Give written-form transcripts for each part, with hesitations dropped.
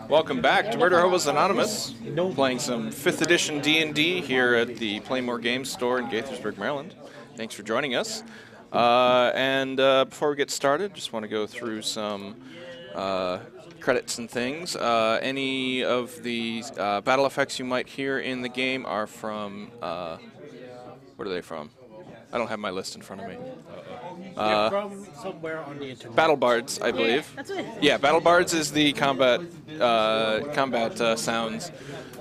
Welcome back to Murderhobos Anonymous, playing some 5th edition D&D here at the Playmore Games store in Gaithersburg, Maryland. Thanks for joining us. Before we get started, just want to go through some credits and things. Any of the battle effects you might hear in the game are from, what are they from? I don't have my list in front of me. They're from somewhere on the internet. Battle Bards, I believe. Yeah, that's it. Yeah, Battle Bards is the combat sounds,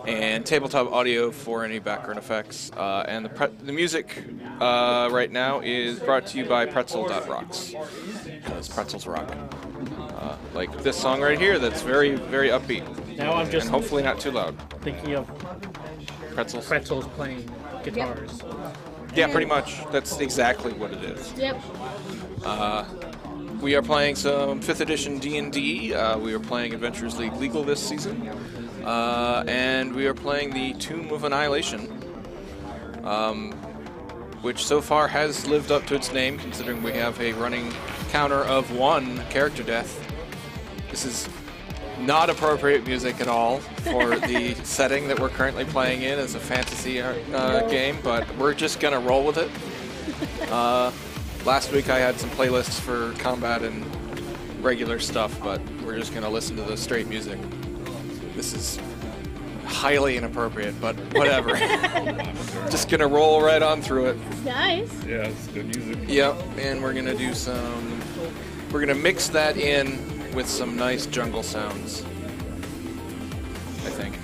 and tabletop audio for any background effects. And the music right now is brought to you by Pretzel.rocks, because pretzels rock. Like this song right here, that's very, very upbeat. Now I'm just and hopefully not too loud. thinking of pretzels playing guitars. Yeah, pretty much. That's exactly what it is. Yep. We are playing some 5th edition D&D. We are playing Adventurers League Legal this season. And we are playing the Tomb of Annihilation, which so far has lived up to its name, considering we have a running counter of 1 character death. This is not appropriate music at all for the setting that we're currently playing in as a fantasy game, but we're just going to roll with it. Last week I had some playlists for combat and regular stuff, but we're just going to listen to the straight music. This is highly inappropriate, but whatever. Just going to roll right on through it. Nice. Yeah, it's good music. Yep, and we're going to do some... We're going to mix that in with some nice jungle sounds, I think.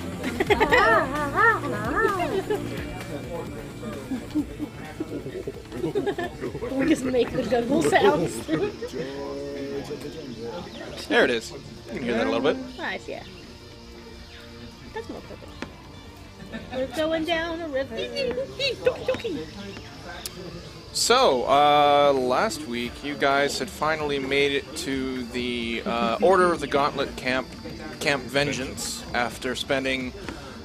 We just make the jungle sounds. There it is. You can hear that a little bit. Nice, yeah. That's more perfect. We're going down a river. So, last week you guys had finally made it to the Order of the Gauntlet Camp Vengeance after spending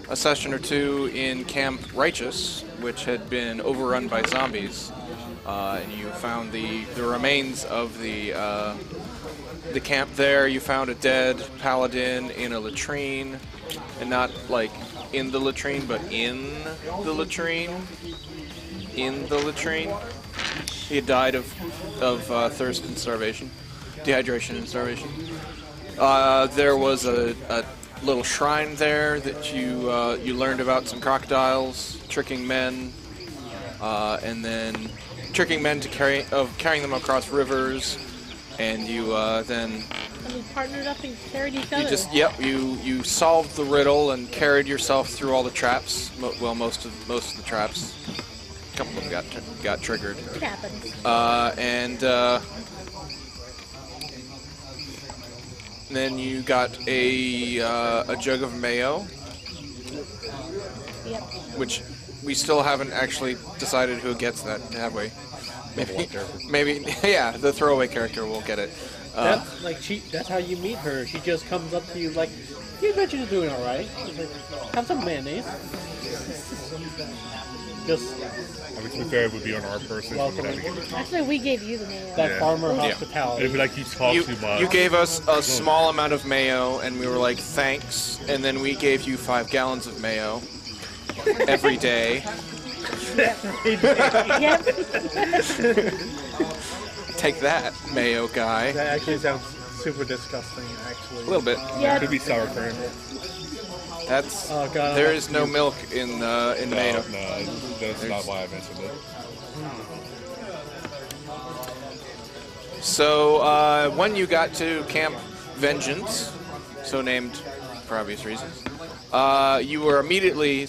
a session or two in Camp Righteous, which had been overrun by zombies. And you found the remains of the camp there. You found a dead paladin in a latrine, and not like in the latrine, but in the latrine. In the latrine. He had died of thirst and starvation, dehydration and starvation. There was a little shrine there that you learned about some crocodiles tricking men, and then tricking men to carrying them across rivers, and you then. And we partnered up and carried each other. You solved the riddle and carried yourself through all the traps. Well, most of the traps. A couple of them got triggered. It happens. Then you got a jug of mayo. Yep. Which we still haven't actually decided who gets that, have we? Maybe yeah, the throwaway character will get it. That's like that's how you meet her. She just comes up to you like, "You bet you're doing all right. Like, have some mayonnaise." Just. I mean, to be fair, it would be on our person. Actually, we gave you the mayo. That farmer hospitality. It'd be like you talk too much. You gave us a small amount of mayo, and we were like, thanks. And then we gave you 5 gallons of mayo every day. Yep. Take that, mayo guy. That actually sounds super disgusting, actually. A little bit. Yep. It could be sour cream. That's. Oh, God, there is no milk in mayo. No, that's not why I mentioned it. So when you got to Camp Vengeance, so named for obvious reasons, you were immediately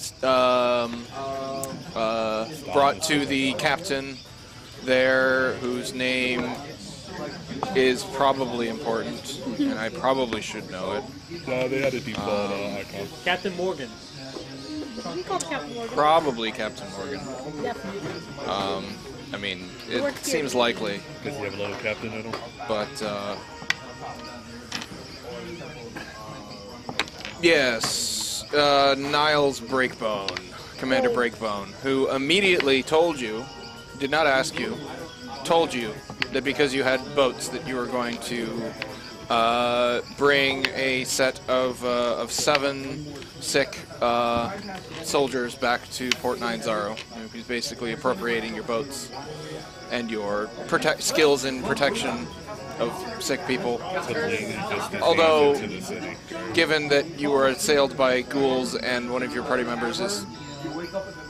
brought to the captain there, whose name is probably important, and I probably should know it. No, they had a default icon. Captain Morgan. We called Captain Morgan. Probably Captain Morgan. Definitely. I mean, it seems likely. Because you have a little captain in them. But, yes, Niles Breakbone, Commander Breakbone, who immediately told you, did not ask you, told you that because you had boats that you were going to bring a set of 7 sick soldiers back to Port 9-0. He's basically appropriating your boats and your skills in protection of sick people. Although, given that you were assailed by ghouls and one of your party members is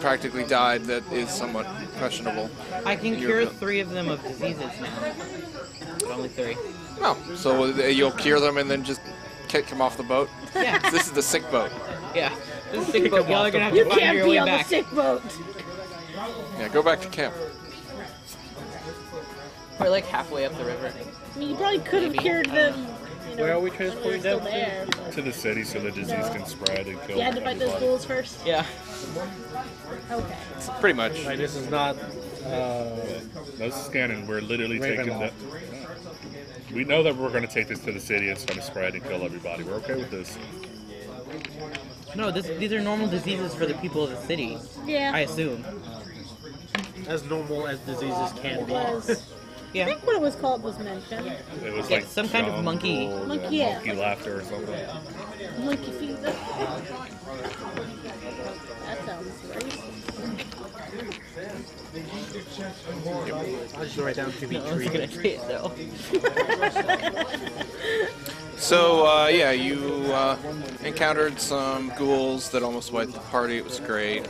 practically died, that is somewhat questionable. I can cure 3 of them of diseases now. But only 3. Oh, so you'll cure them and then just kick them off the boat? Yeah. This is the sick boat. Yeah. This is sick boat. Y'all are gonna have to You find can't your be way on back. the sick boat. Yeah, go back to camp. We're like halfway up the river. I mean, you probably could have Maybe. cured them. You know, Where are we when they were transporting still them there. To the city so the disease can spread and kill You had to fight those everybody. ghouls first. Yeah. Okay. Pretty much. Like, this is not. No scanning. We're literally taking the. Ravenloft. We know that we're going to take this to the city. It's going to spread and kill everybody. We're okay with this. No, these are normal diseases for the people of the city. Yeah. I assume. As normal as diseases can It be. was. I Yeah. think what it was called was mentioned. It was Yeah, like some kind of monkey- jungle, Monkey, yeah. monkey laughter or something. Monkey fever. That sounds racist. I'll just write down to be No one's gonna treated. say it though. So, yeah, you encountered some ghouls that almost wiped the party. It was great.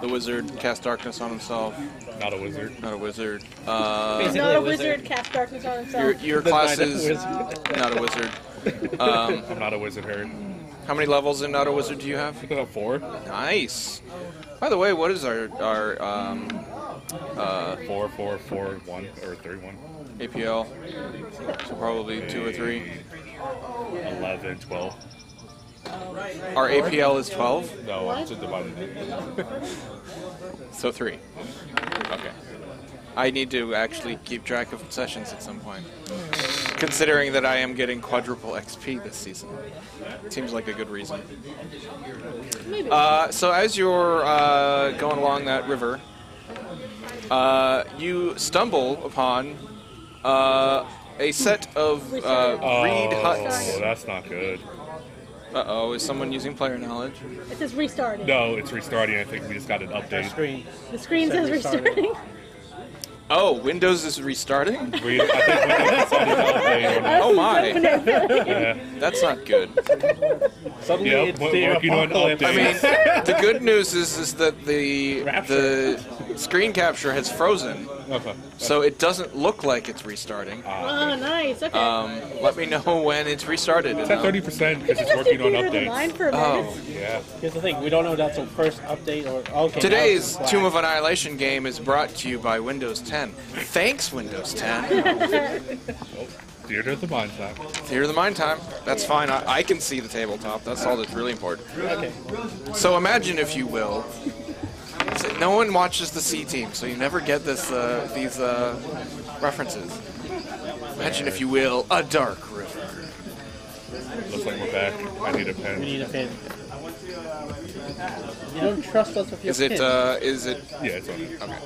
The wizard cast darkness on himself. Not a wizard. Not a wizard. Basically Not a a wizard. wizard, cast darkness on himself. Your The class knight of is wizard. not a wizard. I'm not a wizard, Harry. How many levels in Not a Wizard do you have? I think I have 4. Nice. By the way, what is our 4, 4, 4, 1, or 3, 1. APL? So probably 2 or 3. 11, 12. Our APL is 12, No, I'm just dividing it. so 3. Okay. I need to actually keep track of sessions at some point. Considering that I am getting quadruple XP this season. Seems like a good reason. Maybe. So as you're going along that river, you stumble upon a set of reed huts. Oh, that's not good. Uh-oh, is someone using player knowledge? It says restarting. No, it's restarting. I think we just got an Our update. screen. The screen Said says restarting. Oh, Windows is restarting? I think we decided to update on it. Oh my, Yeah. that's not good. Suddenly Yep, it's we're the working on apocalypse. I mean, updates. the good news is that the Rapture. screen capture has frozen, Okay. so it doesn't look like it's restarting. Oh, nice. Okay. Let me know when it's restarted. It's at 30% you because can it's just do working on theater of the mind updates. for a minute. Oh. Yeah. Here's the thing, we don't know that's the first update or okay. Today's now it's Tomb of black. Annihilation game is brought to you by Windows 10. Thanks, Windows 10. Oh, Theater of the Mind time. Theater of the Mind time. That's fine. I can see the tabletop. That's all that's really important. Okay. So imagine, if you will, no one watches the C Team, so you never get these references. Imagine, if you will, a dark river. Looks like we're back. I need a We pen. need a pin. You don't trust us with your Is it? pin. Is it? Yeah, it's on. Okay.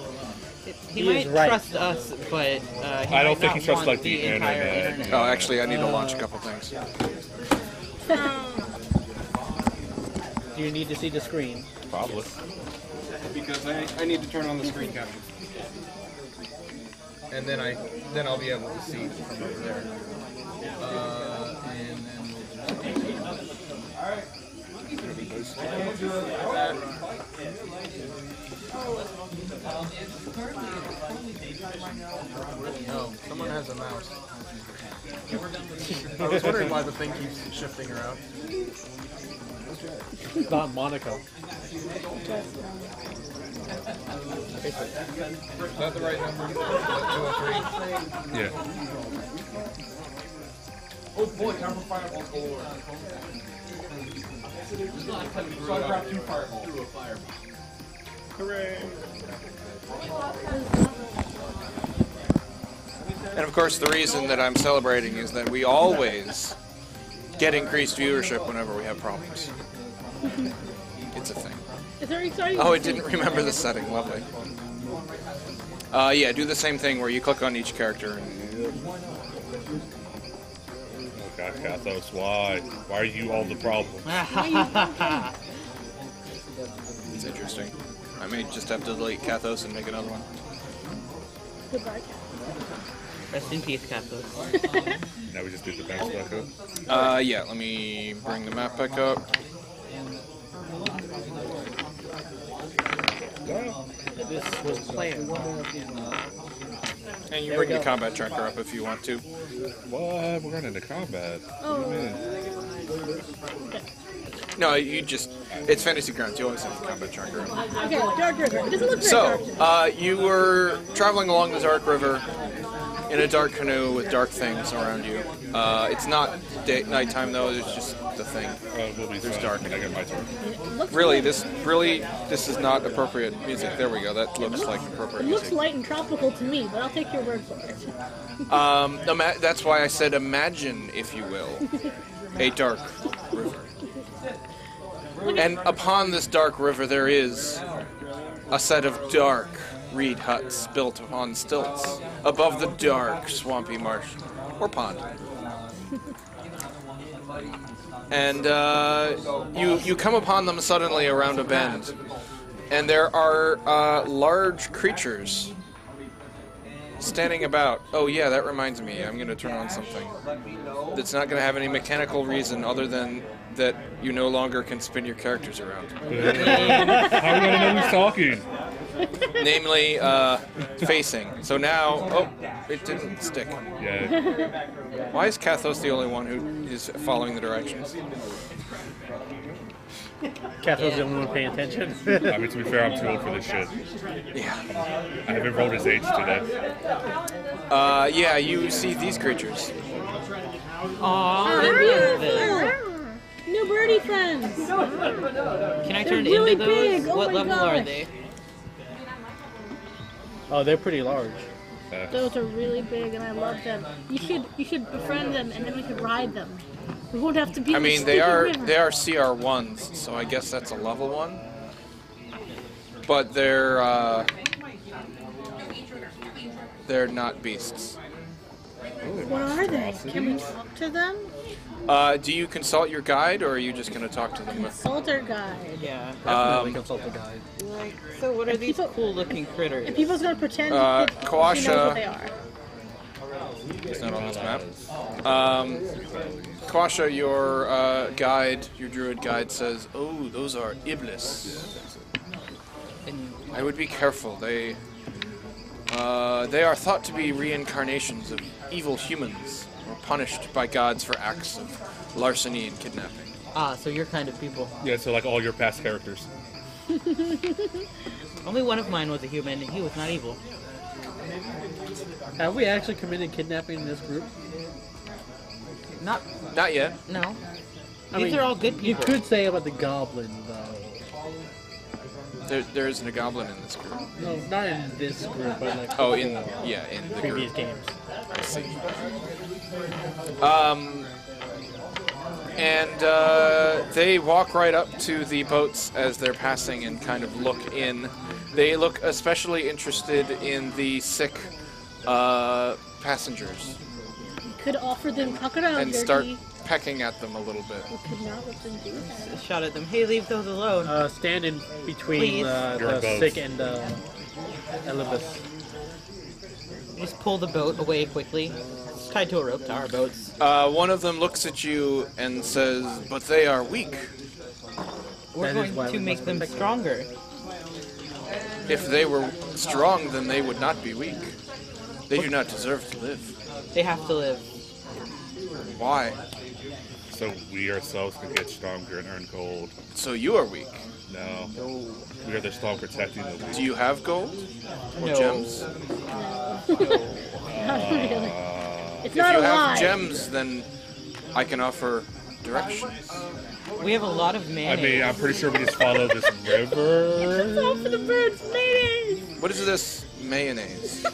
He He might is right. trust us, but I don't think he trusts like the entire internet. Oh, actually, I need to launch a couple things. Do you need to see the screen? Probably. Because I need to turn on the screen capture, and then I'll be able to see from over there. And then no, someone has a mouse. I was wondering why the thing keeps shifting around. It's not Monaco. Is that the right number? 203. Yeah. Oh boy, time for fireballs galore. So I grabbed 2 fireballs. Threw a fireball. Hooray! And of course, the reason that I'm celebrating is that we always get increased viewership whenever we have problems. It's a thing. Is there restarting? Oh, it didn't remember the setting. Lovely. Yeah, do the same thing where you click on each character. And Kathos, why? Why are you all the problem? It's interesting. I may just have to delete Kathos and make another one. Goodbye, Rest in peace, Cathos. Now we just do the bounce back up. Yeah, let me bring the map back up. This was planned. And you There we bring the go. combat tracker up if you want to. What? We're running into combat. Oh. What do you mean? No, you just... It's Fantasy Grounds. You always have the combat tracker up. Okay, Dark River. It doesn't look very dark. So, you were traveling along the Dark River in a dark canoe with dark things around you. It's not nighttime though. It's just the thing. We'll be There's fine. dark. I got my turn. Really, this is not appropriate music. There we go. That looks like appropriate It looks music. light and tropical to me, but I'll take your word for it. That's why I said imagine, if you will, a dark river. And upon this dark river there is a set of dark reed huts built upon stilts above the dark swampy marsh or pond. And you come upon them suddenly around a bend, and there are large creatures standing about. Oh yeah, that reminds me. I'm going to turn on something that's not going to have any mechanical reason other than that you no longer can spin your characters around. How are we gonna know who's talking? Namely, facing. So now, oh, it didn't stick. Yeah. Why is Kathos the only one who is following the directions? Cathos the only one paying attention. I mean, to be fair, I'm too old for this shit. Yeah. I haven't rolled his age today. Yeah, you see these creatures. Aw, I love this. New birdie friends! Can I turn really into those? big. Oh What my level are gosh. they? Oh, they're pretty large. Those are really big, and I love them. You should befriend them, and then we could ride them. We won't have to be. I in the mean, stupid river. they are CR1s, so I guess that's a level 1. But they're not beasts. What are they? Can we talk to them? Do you consult your guide, or are you just going to talk to them? Consulter guide. Yeah. Definitely consult the guide. Like, so what are these cool-looking critters? And people's gonna pretend that she knows Kawasha- what they are. It's not on this map. Kawasha, your guide, your druid guide says, "Oh, those are Iblis. And I would be careful. They are thought to be reincarnations of evil humans, or punished by gods for acts of larceny and kidnapping." so your kind of people. Yeah, so like all your past characters. Only one of mine was a human, and he was not evil. Have we actually committed kidnapping in this group? Not Not yet. no. I These mean, are all good You people. could say about the goblin, though. There isn't a goblin in this group. No, not in this group, but like Oh, in before. the Previous group. games. I see. And they walk right up to the boats as they're passing and kind of look in. They look especially interested in the sick passengers We could offer them crocodile and jerky. start pecking at them a little bit. We could not let them do that. Shout at them, hey, leave those alone. Stand in between Please. Your the boat. sick and Elibus. Just pull the boat away quickly. It's tied to a rope to our boats. One of them looks at you and says, "But they are weak. We're That is why going to we make must them protect them. stronger. If they were strong, then they would not be weak. They do not deserve to live." They have to live. Why? So we ourselves can get stronger and earn gold. So you are weak. No. We are the strong protecting the weak. Do you have gold? Or No. gems? Not really. It's If not you a have lie. gems, then I can offer directions. We have a lot of I mayonnaise. mean, I'm pretty sure we just follow this river. It's all for the birds, mayonnaise. What is this mayonnaise?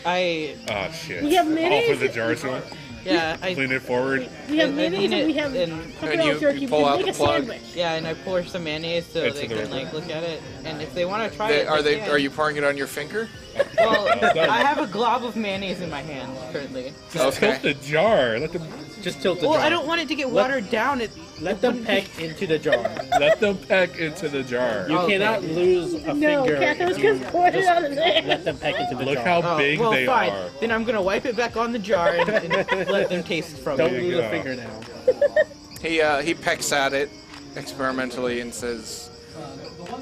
I Oh shit. We have All mayonnaise? for the jars one. I Clean it forward. We have And mayonnaise and we have and crocodile you jerky. pull We out can make the a plug. sandwich. yeah, and I pour some mayonnaise so Into they the can river. like look at it. And if they want to try They, it, are they? can. Are you pouring it on your finger? Well, I have a glob of mayonnaise in my hand currently. Just Okay. tilt the jar. Let them. Just tilt the Well, jar. I don't want it to get watered down. Let them peck into the jar. Let them peck into the jar. You Okay. cannot lose a No, finger. Catherine's if you gonna pour it just out of there. Let them peck into the Look jar. how big well, they fine. are. Then I'm gonna wipe it back on the jar and let them taste from Don't it. lose Yeah. a finger now. He pecks at it experimentally and says,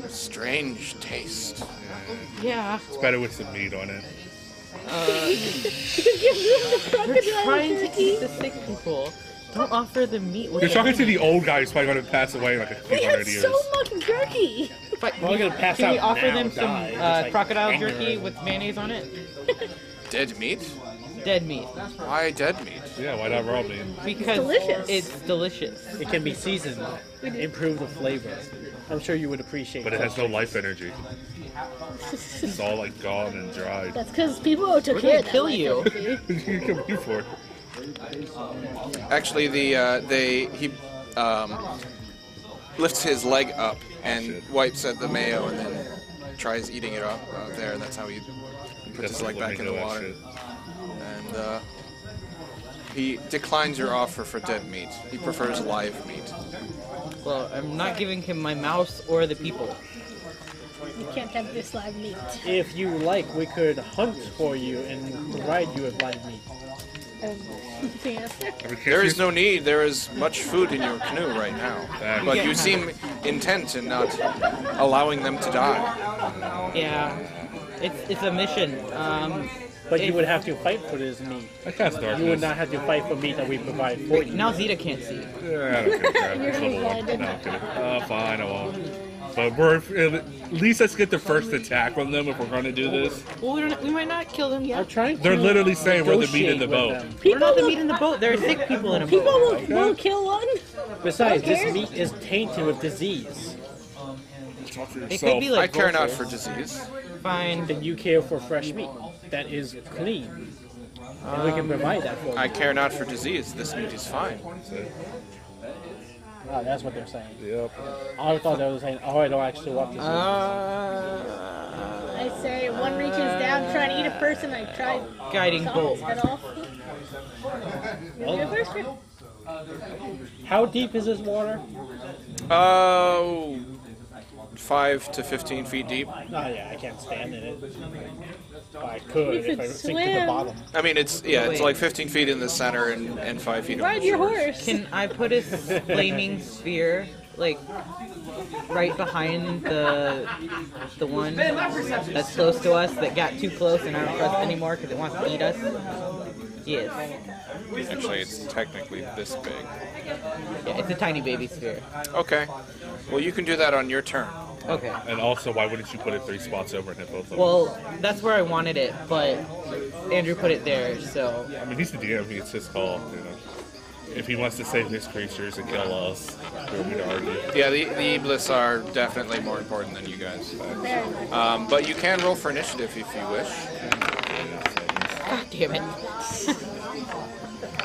"Strange taste." Yeah. It's better with some meat on it. They're trying to eat the sick people. Don't offer them meat with You're talking to the old guy who's probably going to pass away in like a few We had hundred years. so much jerky. Well, we're gonna pass Can we out offer now, them some die. Just like crocodile anger. jerky with mayonnaise on it? Dead meat? Dead meat. Why dead meat? Yeah, why not raw meat? Because delicious. it's delicious. It can be seasoned, improve the flavor. I'm sure you would appreciate. But it has no life energy. It's all like gone and dried. That's because people took We're care gonna of that. kill life you. energy. What are you coming here for? Actually, he lifts his leg up and wipes at the mayo and then tries eating it up there. That's how he puts his leg back in the water. And he declines your offer for dead meat. He prefers live meat. Well, I'm not giving him my mouse or the people. You can't have this live meat. If you like, we could hunt for you and provide you with live meat. Anything else there? There is no need. There is much food in your canoe right now. But you seem intent in not allowing them to die. Yeah. It's a mission. But you would have to fight for this meat. I cast darkness. You would not have to fight for meat that we provide for you. Now Zeta can't see. Yeah, I don't care. Crap. It's level one. No, I'm kidding. Fine, I won't. But at least let's get the first attack on them if we're going to do this. Well, we might not kill them I'm yet. trying to They're literally saying we're the meat in the negotiate boat. with them. We're not the meat in the boat. There are sick people in a People boat. will kill one. Besides, Okay. this meat is tainted with disease. It could be I like care not vultures. for disease. Fine. Then you care for fresh meat that is clean. And we can provide that for you. I care not for disease. This meat is fine. Oh, that's what they're saying. Yep. I thought they were saying, oh, I don't actually want this. I say one reaches down trying to eat a person. I try Guiding chop bolt. his head off. You go first, Rick? How deep is this water? 5 to 15 feet deep. Oh, yeah, I can't stand in it. I could You if could I sink to the swim. bottom. I mean, it's like 15 feet in the center and 5 feet. Ride on the your shores. horse. Can I put a flaming sphere, like, right behind the one that's close to us that got too close and I don't trust anymore because it wants to eat us? Yes. Actually, it's technically this big. Yeah, it's a tiny baby sphere. Okay. Well, you can do that on your turn. Okay. And also, why wouldn't you put it 3 spots over and hit both of them? Well, that's where I wanted it, but Andrew put it there, so... I mean, he's the DM. It's his call. You know, if he wants to save his creatures and kill us, who are we to argue? Yeah, the Iblis are definitely more important than you guys. But you can roll for initiative if you wish. God damn it.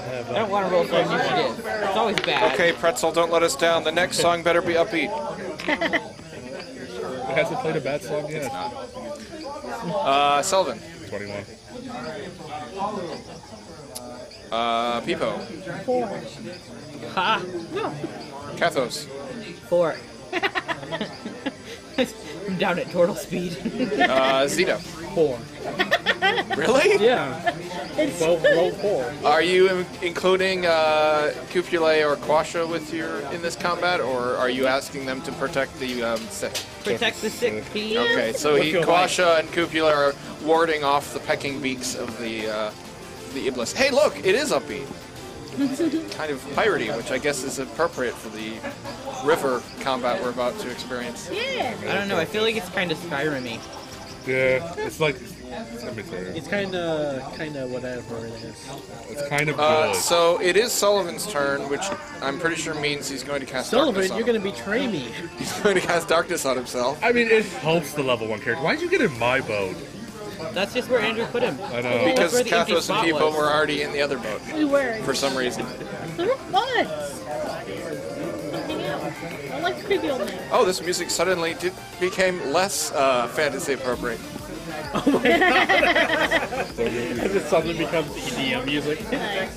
I don't want to roll for initiative. It's always bad. Okay, Pretzel, don't let us down. The next song better be upbeat. It hasn't played a bad song yet. Selvin. 21. Peepo. 4. Ha! Kathos. 4. I'm down at turtle speed. Zeta. 4. Really? Yeah. It's Roll 4. Are you including Cupulae or Quasha with your in this combat, or are you asking them to protect the sick? Protect the sick, please. Okay, so What's your Quasha and Cupula are warding off the pecking beaks of the Iblis. Hey, look, it is upbeat. Kind of piratey, which I guess is appropriate for the river combat we're about to experience. yeah. I don't know, I feel like it's kind of Skyrim-y. Yeah, it's like. Let me tell you. It's kind of whatever it is. It's kind of good. So it is Sullivan's turn, which I'm pretty sure means he's going to cast Sullivan, darkness on you're going to betray me. He's going to cast darkness on himself. I mean, it helps the level 1 character. Why'd you get in my boat? That's just where Andrew put him. I know. Because where the empty Kathos and spot people was. were already in the other boat We were. for some reason. They're fun. Hang out. I like the creepy old man. Oh, this music suddenly became less fantasy appropriate. Oh my god. And it suddenly becomes EDM music. Nice.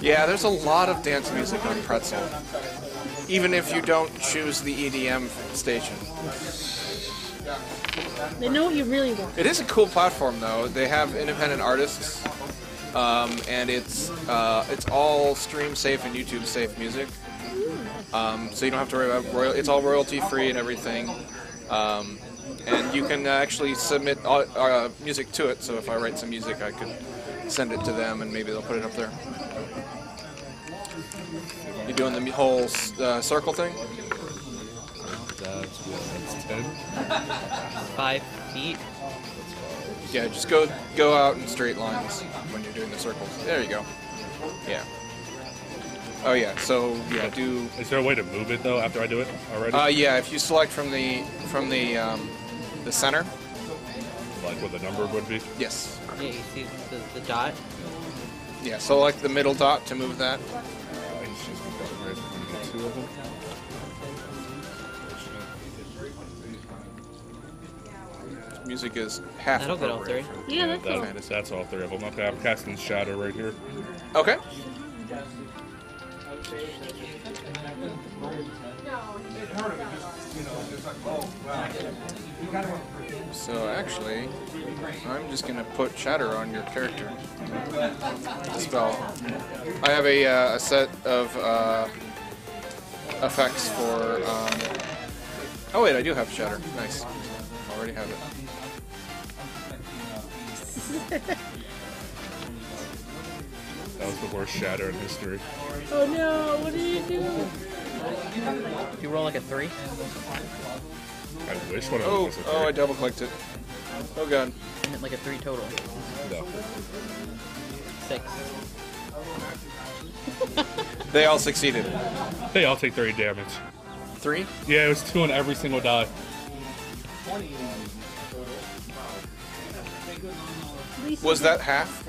Yeah, there's a lot of dance music on Pretzel. Even if you don't choose the EDM station. They know what you really want. It is a cool platform, though. They have independent artists, and it's all stream safe and YouTube safe music. So you don't have to worry about it's all royalty free and everything. And you can actually submit music to it. So if I write some music, I could send it to them, and maybe they'll put it up there. You doing the whole circle thing? That's 10. 5 feet. Yeah, just go out in straight lines when you're doing the circles. There you go. Yeah. Oh yeah. So yeah, do. Is there a way to move it though after I do it already? Yeah, if you select from the center. Like what the number would be? Yes. Yeah, you see the dot? Yeah. Select the middle dot to move that. It's just get 2 of them. Music is half. That'll get all appropriate. 3. Yeah, that's cool. That's all 3 of them. Okay, I'm casting Shadow right here. Okay. So actually, I'm just gonna put Shatter on your character. Spell. I have a set of effects for. Oh wait, I do have Shatter. Nice. Already have it. That was the worst Shatter in history. Oh no, what did you do? You roll like a 3? I wish one of them was a 3. Oh, I double clicked it. Oh god. I meant like a 3 total. No. 6. They all succeeded. They all take 30 damage. 3? Yeah, it was 2 on every single die. Was that half?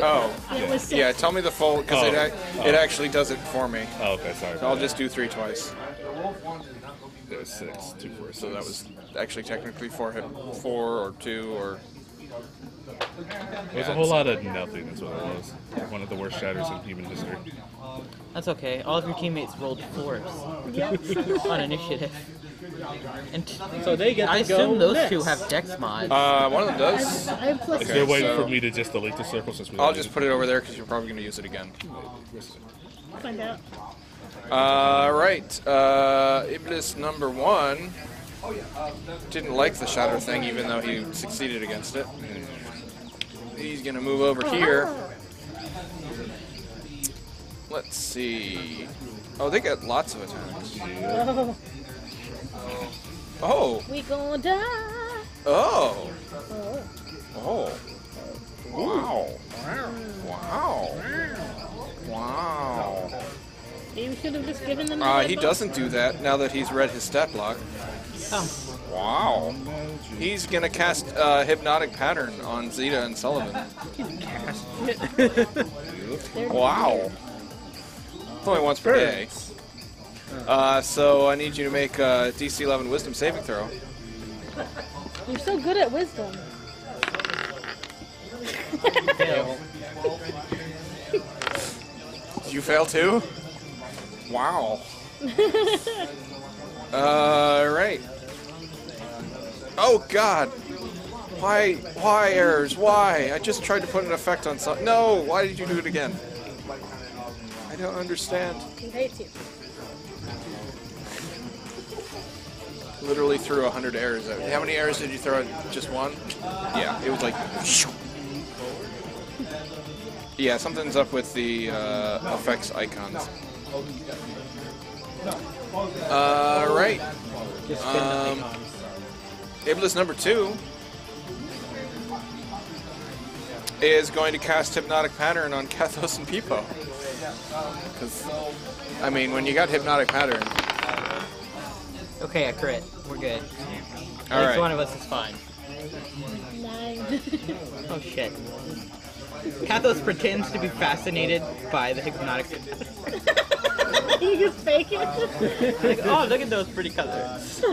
Oh. It was 6. Yeah, tell me the full, because it actually does it for me. Oh, okay, sorry. So I'll just do 3 twice. There's 6, 2, 4, 6. So that was actually technically 4 or 2 or... It was a whole lot of nothing, that's what it was. One of the worst Shatters in human history. That's okay. All of your teammates rolled 4s Yep. on initiative. And So they get to I assume go those next. 2 have dex mods. one of them does. I have plus Is Okay, there a way so- for me to just delete the circle since we I'll just put it over there because you're probably going to use it again. find out. Right. Iblis number 1 didn't like the Shatter thing even though he succeeded against it. He's going to move over here. Let's see. Oh, they got lots of attacks. Oh, Oh. we gonna die. Oh. Oh. Oh. Wow. Wow. Wow. Maybe we should have just given them. He doesn't do that now that he's read his stat block. Oh. Wow. He's gonna cast Hypnotic Pattern on Zeta and Sullivan. Wow. It's only once per day. So I need you to make a DC 11 Wisdom saving throw. You're so good at wisdom. Fail. Did you fail too? Wow. Right. Oh God. Why errors? Why? I just tried to put an effect on something. No, why did you do it again? I don't understand. He hates you. Literally threw 100 arrows at me. How many arrows did you throw at just one? Yeah, it was like... Yeah, something's up with the effects icons. Right. Just spin the icons. Iblis number 2 is going to cast Hypnotic Pattern on Kathos and Peepo. Because, I mean, when you got Hypnotic Pattern... Okay, I crit. We're good. All At least right. one of us is fine. 9. Oh shit. Kathos pretends to be fascinated by the hypnotic. You just fake it. Like, oh, look at those pretty colors.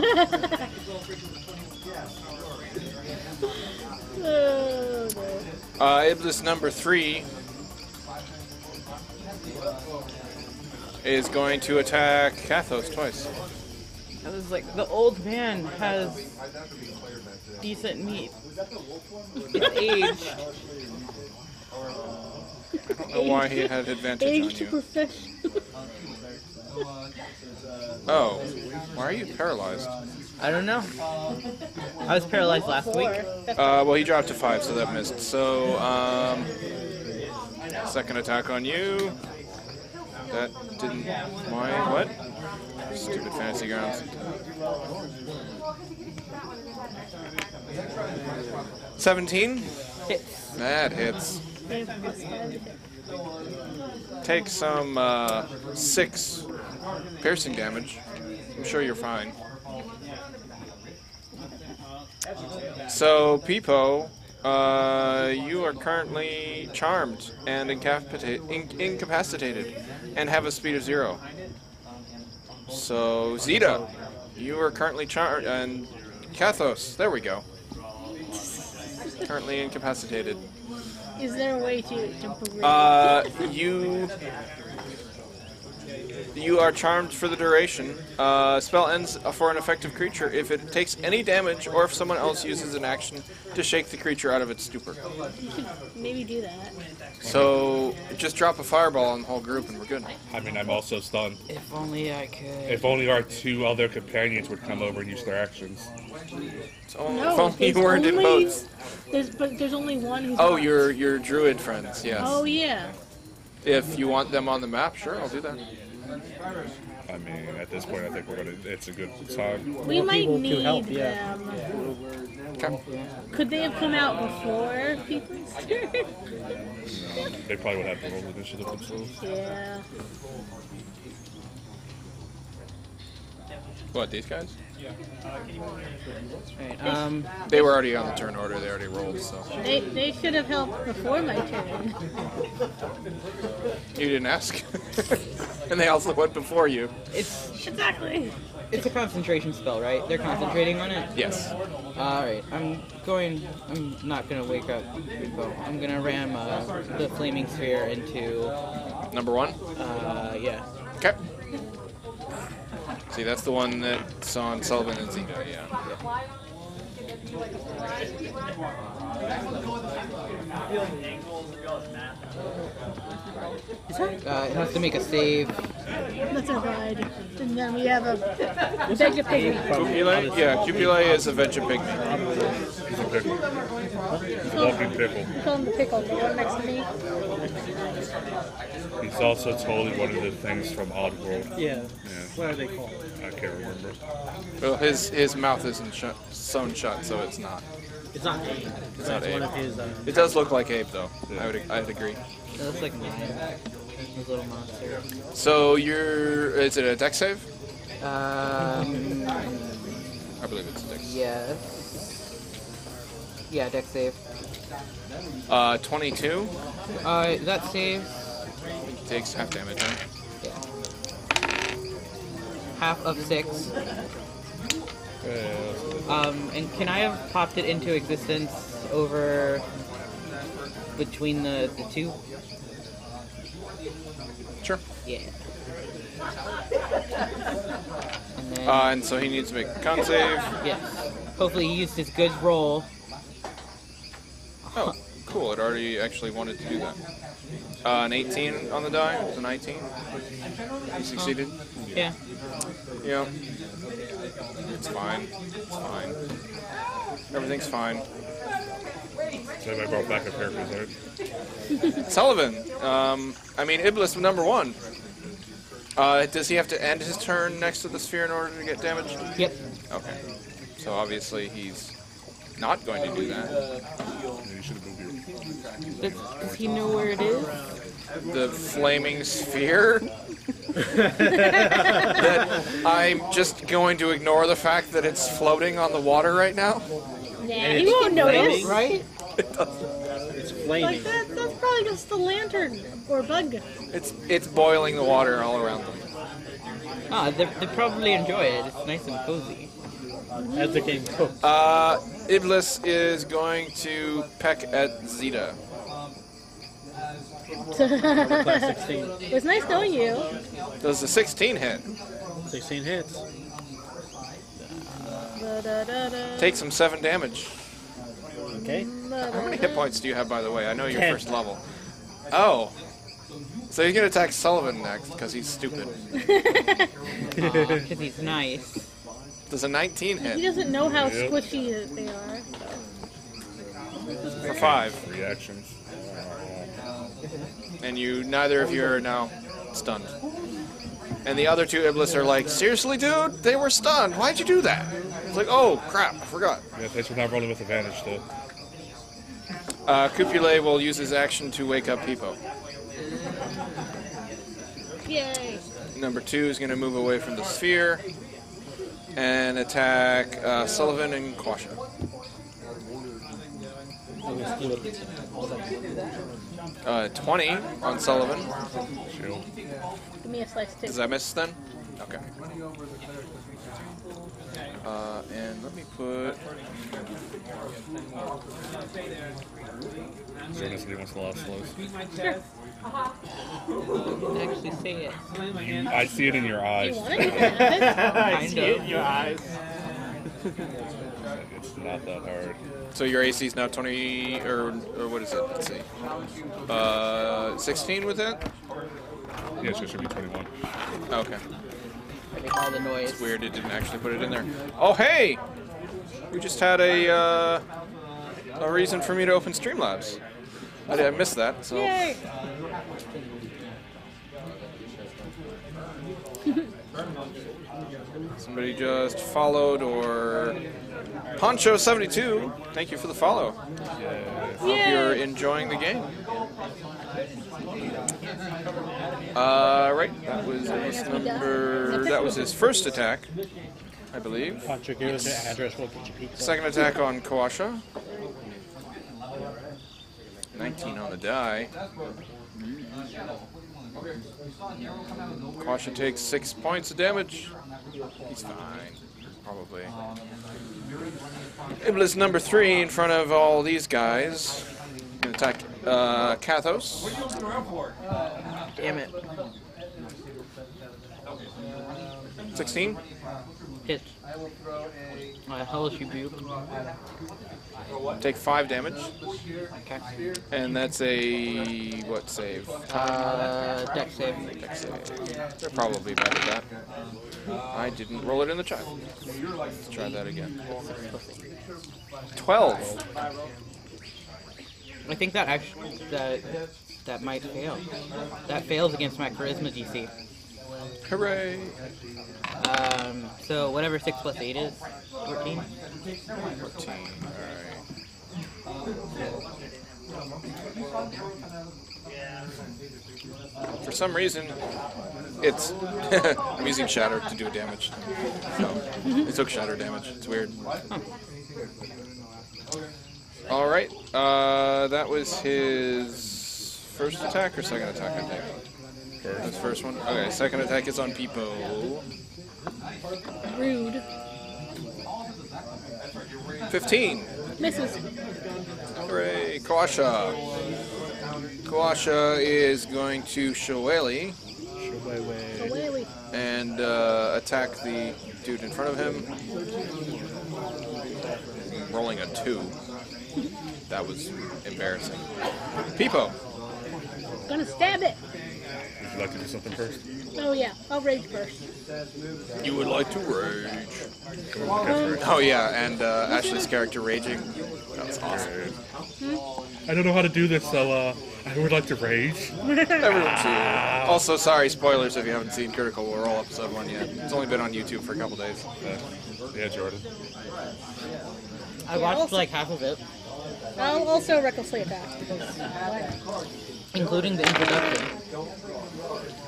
Oh, no. Iblis number 3 is going to attack Kathos twice. I was like, the old man has decent meat. It's aged. I don't know why he had advantage on Age to you. profession. Oh, why are you paralyzed? I don't know. I was paralyzed last week. Well, he dropped to 5, so that missed. So, second attack on you. That didn't. Why? What? Stupid fantasy grounds. 17. Hits. That hits. Take some 6 piercing damage. I'm sure you're fine. So, Peepo, you are currently charmed and incapacitated and have a speed of 0. So, Zeta, you are currently charmed, and Kathos, there we go. Currently incapacitated. Is there a way to jump over? You are charmed for the duration. Spell ends for an effective creature if it takes any damage or if someone else uses an action to shake the creature out of its stupor. You should maybe do that. So just drop a fireball on the whole group and we're good. I mean, I'm also stunned. If only I could. If only our 2 other companions would come over and use their actions. No, if only you there's weren't in only- boats. But there's only one who's Oh, not. your druid friends, yes. Oh, yeah. If you want them on the map, sure, I'll do that. I mean, at this point, I think it's a good time. We More might people to need help, yeah. them. Okay. Could they have come out before people's turn? They probably would have to roll initiative themselves. Yeah. What, these guys? Right, They were already on the turn order, they already rolled, so. They should have helped before my turn. You didn't ask. And they also went before you. it's Exactly. a concentration spell, right? They're concentrating on it? Yes. Alright, I'm not gonna wake up Rico. I'm gonna ram the flaming sphere into, Number 1? yeah. Okay. See, that's the one that's on Sullivan and Zeta, yeah. It has to make a save. That's a ride. And then we have a beg to pig. Cupulae? Yeah, Cupulae is a veggie pygmy. He's a pickle. Walking pickle. We call him the pickle, the one next to me. He's also totally one of the things from Oddworld. Yeah. What are they called? I can't remember. Well, his mouth isn't sewn shut, so it's not. It's not Abe. It's not one Abe. of his. It does look like Abe, though. Yeah. I'd agree. It looks like mine. Those little monsters. So is it a dex save? I I believe it's a dex. yes. Yeah, dex save. 22. That saves Takes half damage, right? half of 6. And can I have popped it into existence over between the 2? Sure. Yeah. And then, And so he needs to make a con save. yes. Hopefully he used his good roll. Oh, cool. It already actually wanted to do that. An 18 on the die. It's a 19. He succeeded. Yeah. Yeah. It's fine. It's fine. Everything's fine. So I brought back a character's art. Sullivan. Iblis number 1. Does he have to end his turn next to the sphere in order to get damaged? Yep. Okay. So obviously he's not going to do that. Yeah, you should have moved here. Does he know where it is? The flaming sphere? That I'm just going to ignore the fact that it's floating on the water right now? Yeah, he won't notice. Right? It's flaming. Like that's probably just the lantern or bug. It's boiling the water all around them. Ah, they probably enjoy it. It's nice and cozy. As the game goes. Iblis is going to peck at Zeta. Class 16. It was nice knowing you. Does the 16 hit? 16 hits. Take some 7 damage. Okay. How many hit points do you have, by the way? I know you're 10. first level. Oh. So you can attack Sullivan next, because he's stupid. Because he's nice. Does a 19 He hit? doesn't know how squishy they are. For 5. Reactions. And neither of you are now stunned. And the other 2 Iblis are like, seriously, dude? They were stunned. Why'd you do that? It's like, oh, crap, I forgot. Yeah, thanks for not rolling with advantage, though. Cupule will use his action to wake up Peepo. Yay. Number 2 is going to move away from the sphere and attack Sullivan and Quasha. 20 on Sullivan. Shield. Give me a slice too. Does that miss then? Okay. And let me put... Jonas said he wants the last slows. Actually say it. I see it in your You eyes. want it? I see it in your eyes. It's not that hard. So your AC is now 20, or what is it? Let's see. 16 with it? Yeah, so it should be 21. Okay. I make all the noise. It's weird it didn't actually put it in there. Oh, hey! We just had a reason for me to open Streamlabs. I missed that, so... Yay. Somebody just followed, or... Poncho72, thank you for the follow. Hope you're enjoying the game. Right, that was his number... That was his first attack, I believe. Puncher, give us your address, we'll get you pizza. Second attack on Kawasha. 19 on the die. Kawasha takes 6 points of damage. He's fine, probably. Iblis number 3 in front of all these guys. Gonna attack Kathos. Damn it. 16. Hit. Hellish Rebuke. Take 5 damage. Okay. And that's a... what save? Dex save. Dex save. They're probably bad at that. I didn't roll it in the chat. Let's try that again. 12. I think that actually that might fail. That fails against my charisma DC. Hooray! So whatever 6 plus 8 is, 14. 14. Alright. For some reason, it's... I'm using Shatter to do damage. So, it took Shatter damage. It's weird. Alright. That was his first attack or second attack, I think? That's the first one. Okay, second attack is on Peepo. Rude. 15. Misses. Hooray, Kawasha. Kawasha is going to Shillelagh Away. and attack the dude in front of him. Rolling a 2. That was embarrassing. Peepo. Gonna stab it. Would you like to do something first? Oh yeah, I'll rage first. You would like to rage. Come on, catch Oh yeah, and Ashley's character raging. That was awesome. I don't know how to do this, so I would like to rage. Everyone too. Also, sorry, spoilers if you haven't seen Critical Role episode 1 yet. It's only been on YouTube for a couple days. Yeah, Jordan. I watched like half of it, I'll also recklessly attack. including the introduction.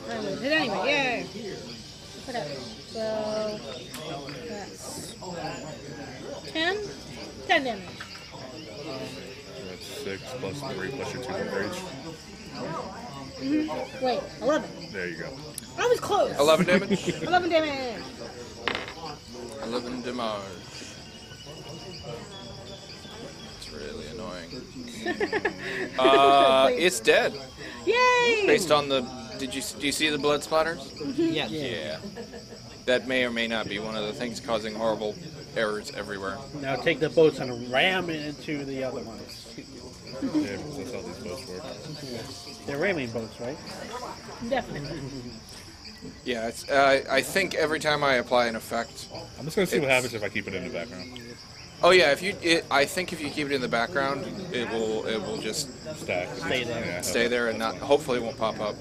I will hit anyway, yay! Okay, so that's 10? 10 damage. That's 6 plus 3 plus your 2 of rage. Wait, 11. There you go. I was close! 11 damage? 11 damage! 11 damage. It's really annoying. It's dead. Yay! Based on the... do you see the blood splatters? Yes. Yeah. That may or may not be one of the things causing horrible errors everywhere. Now take the boats and ram it into the other ones. Yeah, because that's how these boats work. They're ramming boats, right? Definitely. Yeah, it's, I think every time I apply an effect... I'm just gonna see what happens if I keep it in the background. Oh yeah, I think if you keep it in the background, it will just Stack. Stay there. Yeah, stay there and not. Hopefully, it won't pop up.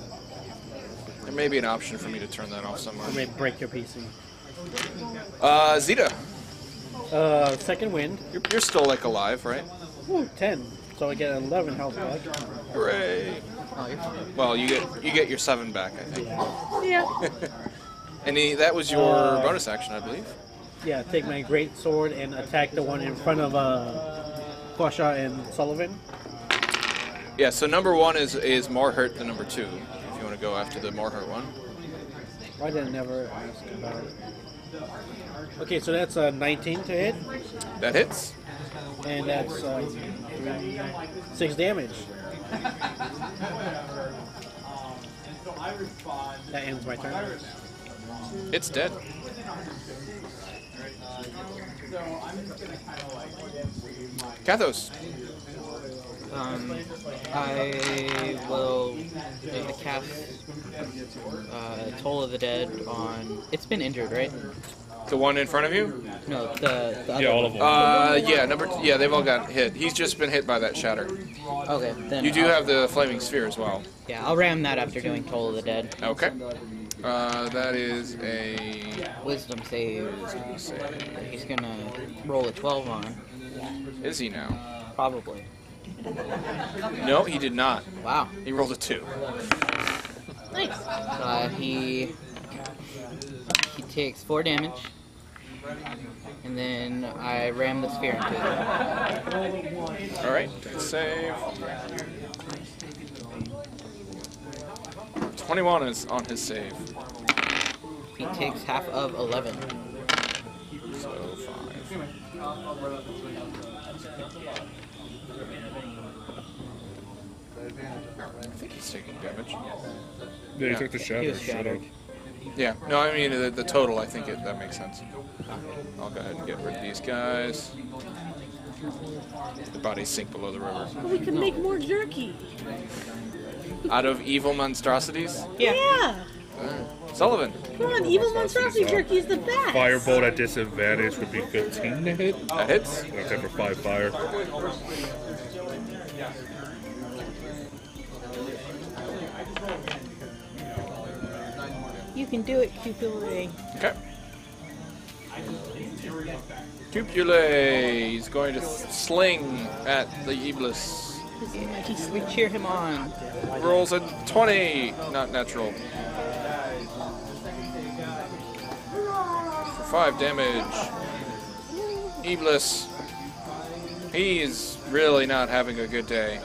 There may be an option for me to turn that off somewhere. Or maybe break your PC. Zeta, Second wind. you're still like alive, right? Ooh, 10. So I get 11 health back. Hooray! Oh, you're fine. Well, you get your 7 back, I think. Yeah. And that was your bonus action, I believe. Yeah, take my great sword and attack the one in front of Quasha and Sullivan. Yeah. So number 1 is more hurt than number 2. If you want to go after the more hurt one. Why did I never ask about it? Okay, so that's 19 to hit, That hits. and that's 6 damage. That ends my turn. It's dead. Kathos. I will cast Toll of the Dead on. It's been injured, right? The one in front of you? No, the other Yeah, all one. of them. Yeah, they've all got hit. He's just been hit by that shatter. Okay, then You do have the flaming sphere as well. Yeah, I'll ram that after doing Toll of the Dead. Okay. That is a Wisdom save. He's gonna roll a 12 on. Is he now? Probably. No, he did not. Wow. He rolled a 2. Nice. He takes 4 damage, and then I ram the sphere into him. All right, save. 21 is on his save. He takes half of 11. So 5. I think he's taking damage. Yeah, you took the He shadow. was shattered. Yeah, no, I mean the total. I think that makes sense. I'll go ahead and get rid of these guys. The bodies sink below the river. We can make more jerky. Out of evil monstrosities, Yeah. Sullivan. Come on, evil monstrosity jerky is the best. Firebolt at disadvantage would be 15 to hit. That hits. I'll take for 5 fire. You can do it, Cupule. Okay. Cupule. He's going to sling at the Iblis. We cheer him on. Rolls a 20. Not natural. For 5 damage. Iblis. He's really not having a good day.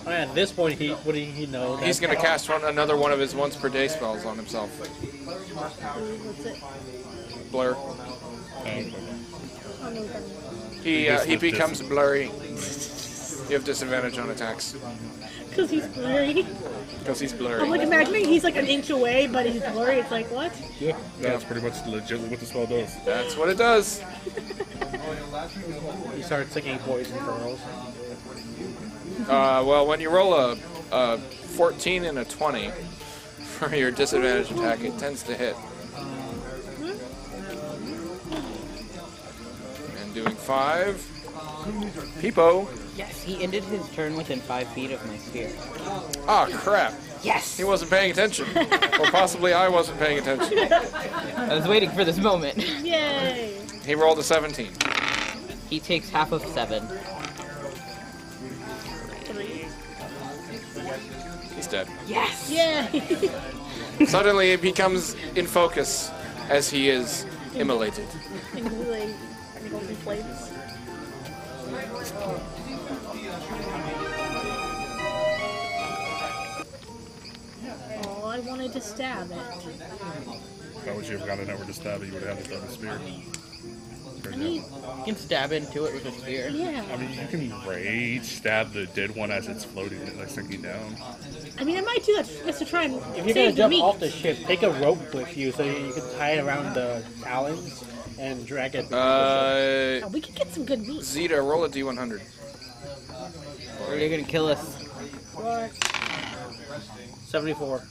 At this point, what do he know? He's going to cast another one of his once per day spells on himself. What's it? Blur. He becomes blurry. You have disadvantage on attacks Because he's blurry. because he's I'm blurry. like imagining he's like an inch away, but he's blurry. It's like, what? Yeah, that's pretty much legit what the spell does. That's what it does. He starts singing poison pearls. Well, when you roll a 14 and a 20 for your disadvantage attack, it tends to hit. And doing 5. Peepo. Yes, he ended his turn within 5 feet of my sphere. Ah, crap. Yes! He wasn't paying attention. Or possibly I wasn't paying attention. I was waiting for this moment. Yay! He rolled a 17. He takes half of 7. 3. He's dead. Yes! Yay! Suddenly it becomes in focus as he is immolated. Like, golden flames. Oh, I wanted to stab it. How would you have gotten over to stab it? You would have had to throw the spear. I mean, You can stab into it with a spear. yeah. I mean, you can rage stab the dead one as it's floating, like sinking down. I mean, I might do that just to try and If you're gonna save the jump meat. off the ship, take a rope with you so you can tie it around the talons and drag it. Oh, we could get some good meat. Zeta, roll a D100. Or you're gonna kill us. Or 74.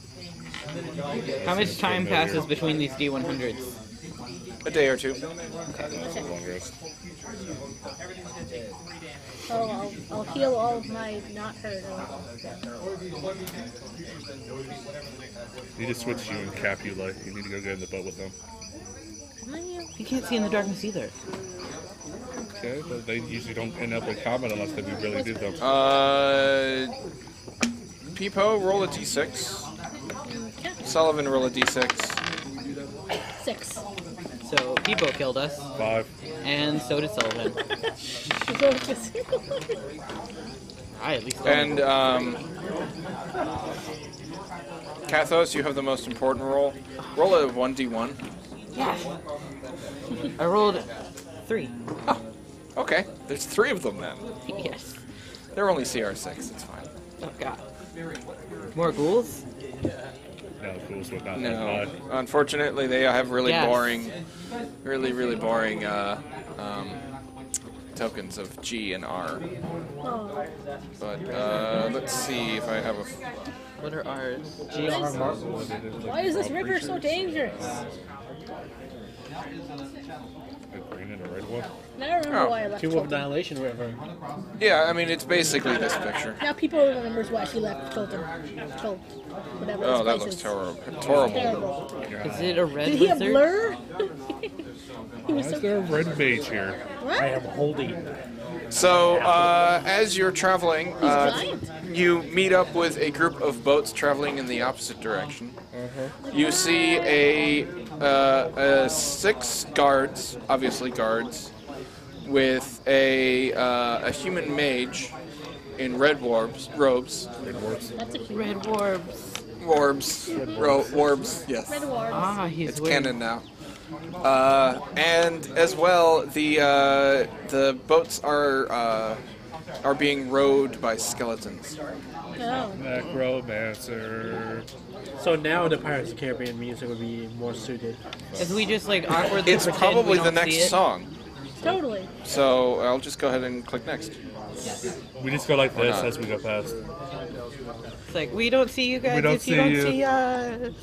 How much time passes between these D100s? A day or two. That's a long rest. I'll heal all of my not hurt. You just switch you and Cap you like. You need to go get in the boat with them. You can't see in the darkness either. Okay, but they usually don't end up in combat unless they really do them. Peepo, roll a D6. Sullivan, roll a D6. 6. So Peepo killed us, 5. and so did Sullivan. I at least. And Kathos, you have the most important roll. Roll a 1D1. I rolled 3. Okay, there's 3 of them then. Yes. They're only CR6, it's fine. Oh god. More ghouls? No, ghouls would not No, die. unfortunately they have really Yes. boring, really boring tokens of G and R. Oh, But let's see if I have a... What are ours? GR Mark. why is this river so dangerous? A green and a red one. Now I remember Oh. why I left. Two of Tilton. Annihilation River. Yeah, I mean, it's basically this picture. Now people remembers why she left Tilton. Whatever. Oh, this that place looks is. horrible. Terrible. Is it a red Did he have lizard? blur? He Why was is so. there a red mage here? What? I am holding. So, as you're traveling, giant. you meet up with a group of boats traveling in the opposite direction. You see a 6 guards, obviously guards, with a human mage in red robes, That's a cute Red warbs. warbs, yes. red ward. Ah, he's It's weird. canon now. And as well, the boats are being rowed by skeletons. Oh. Necromancer. So now the Pirates of the Caribbean music would be more suited. If we just like awkwardly It's pretend we probably the don't see next it. song. Totally. So I'll just go ahead and click next. We just go like this not. as we go past. It's like we don't see you guys We don't if you see don't you. see us.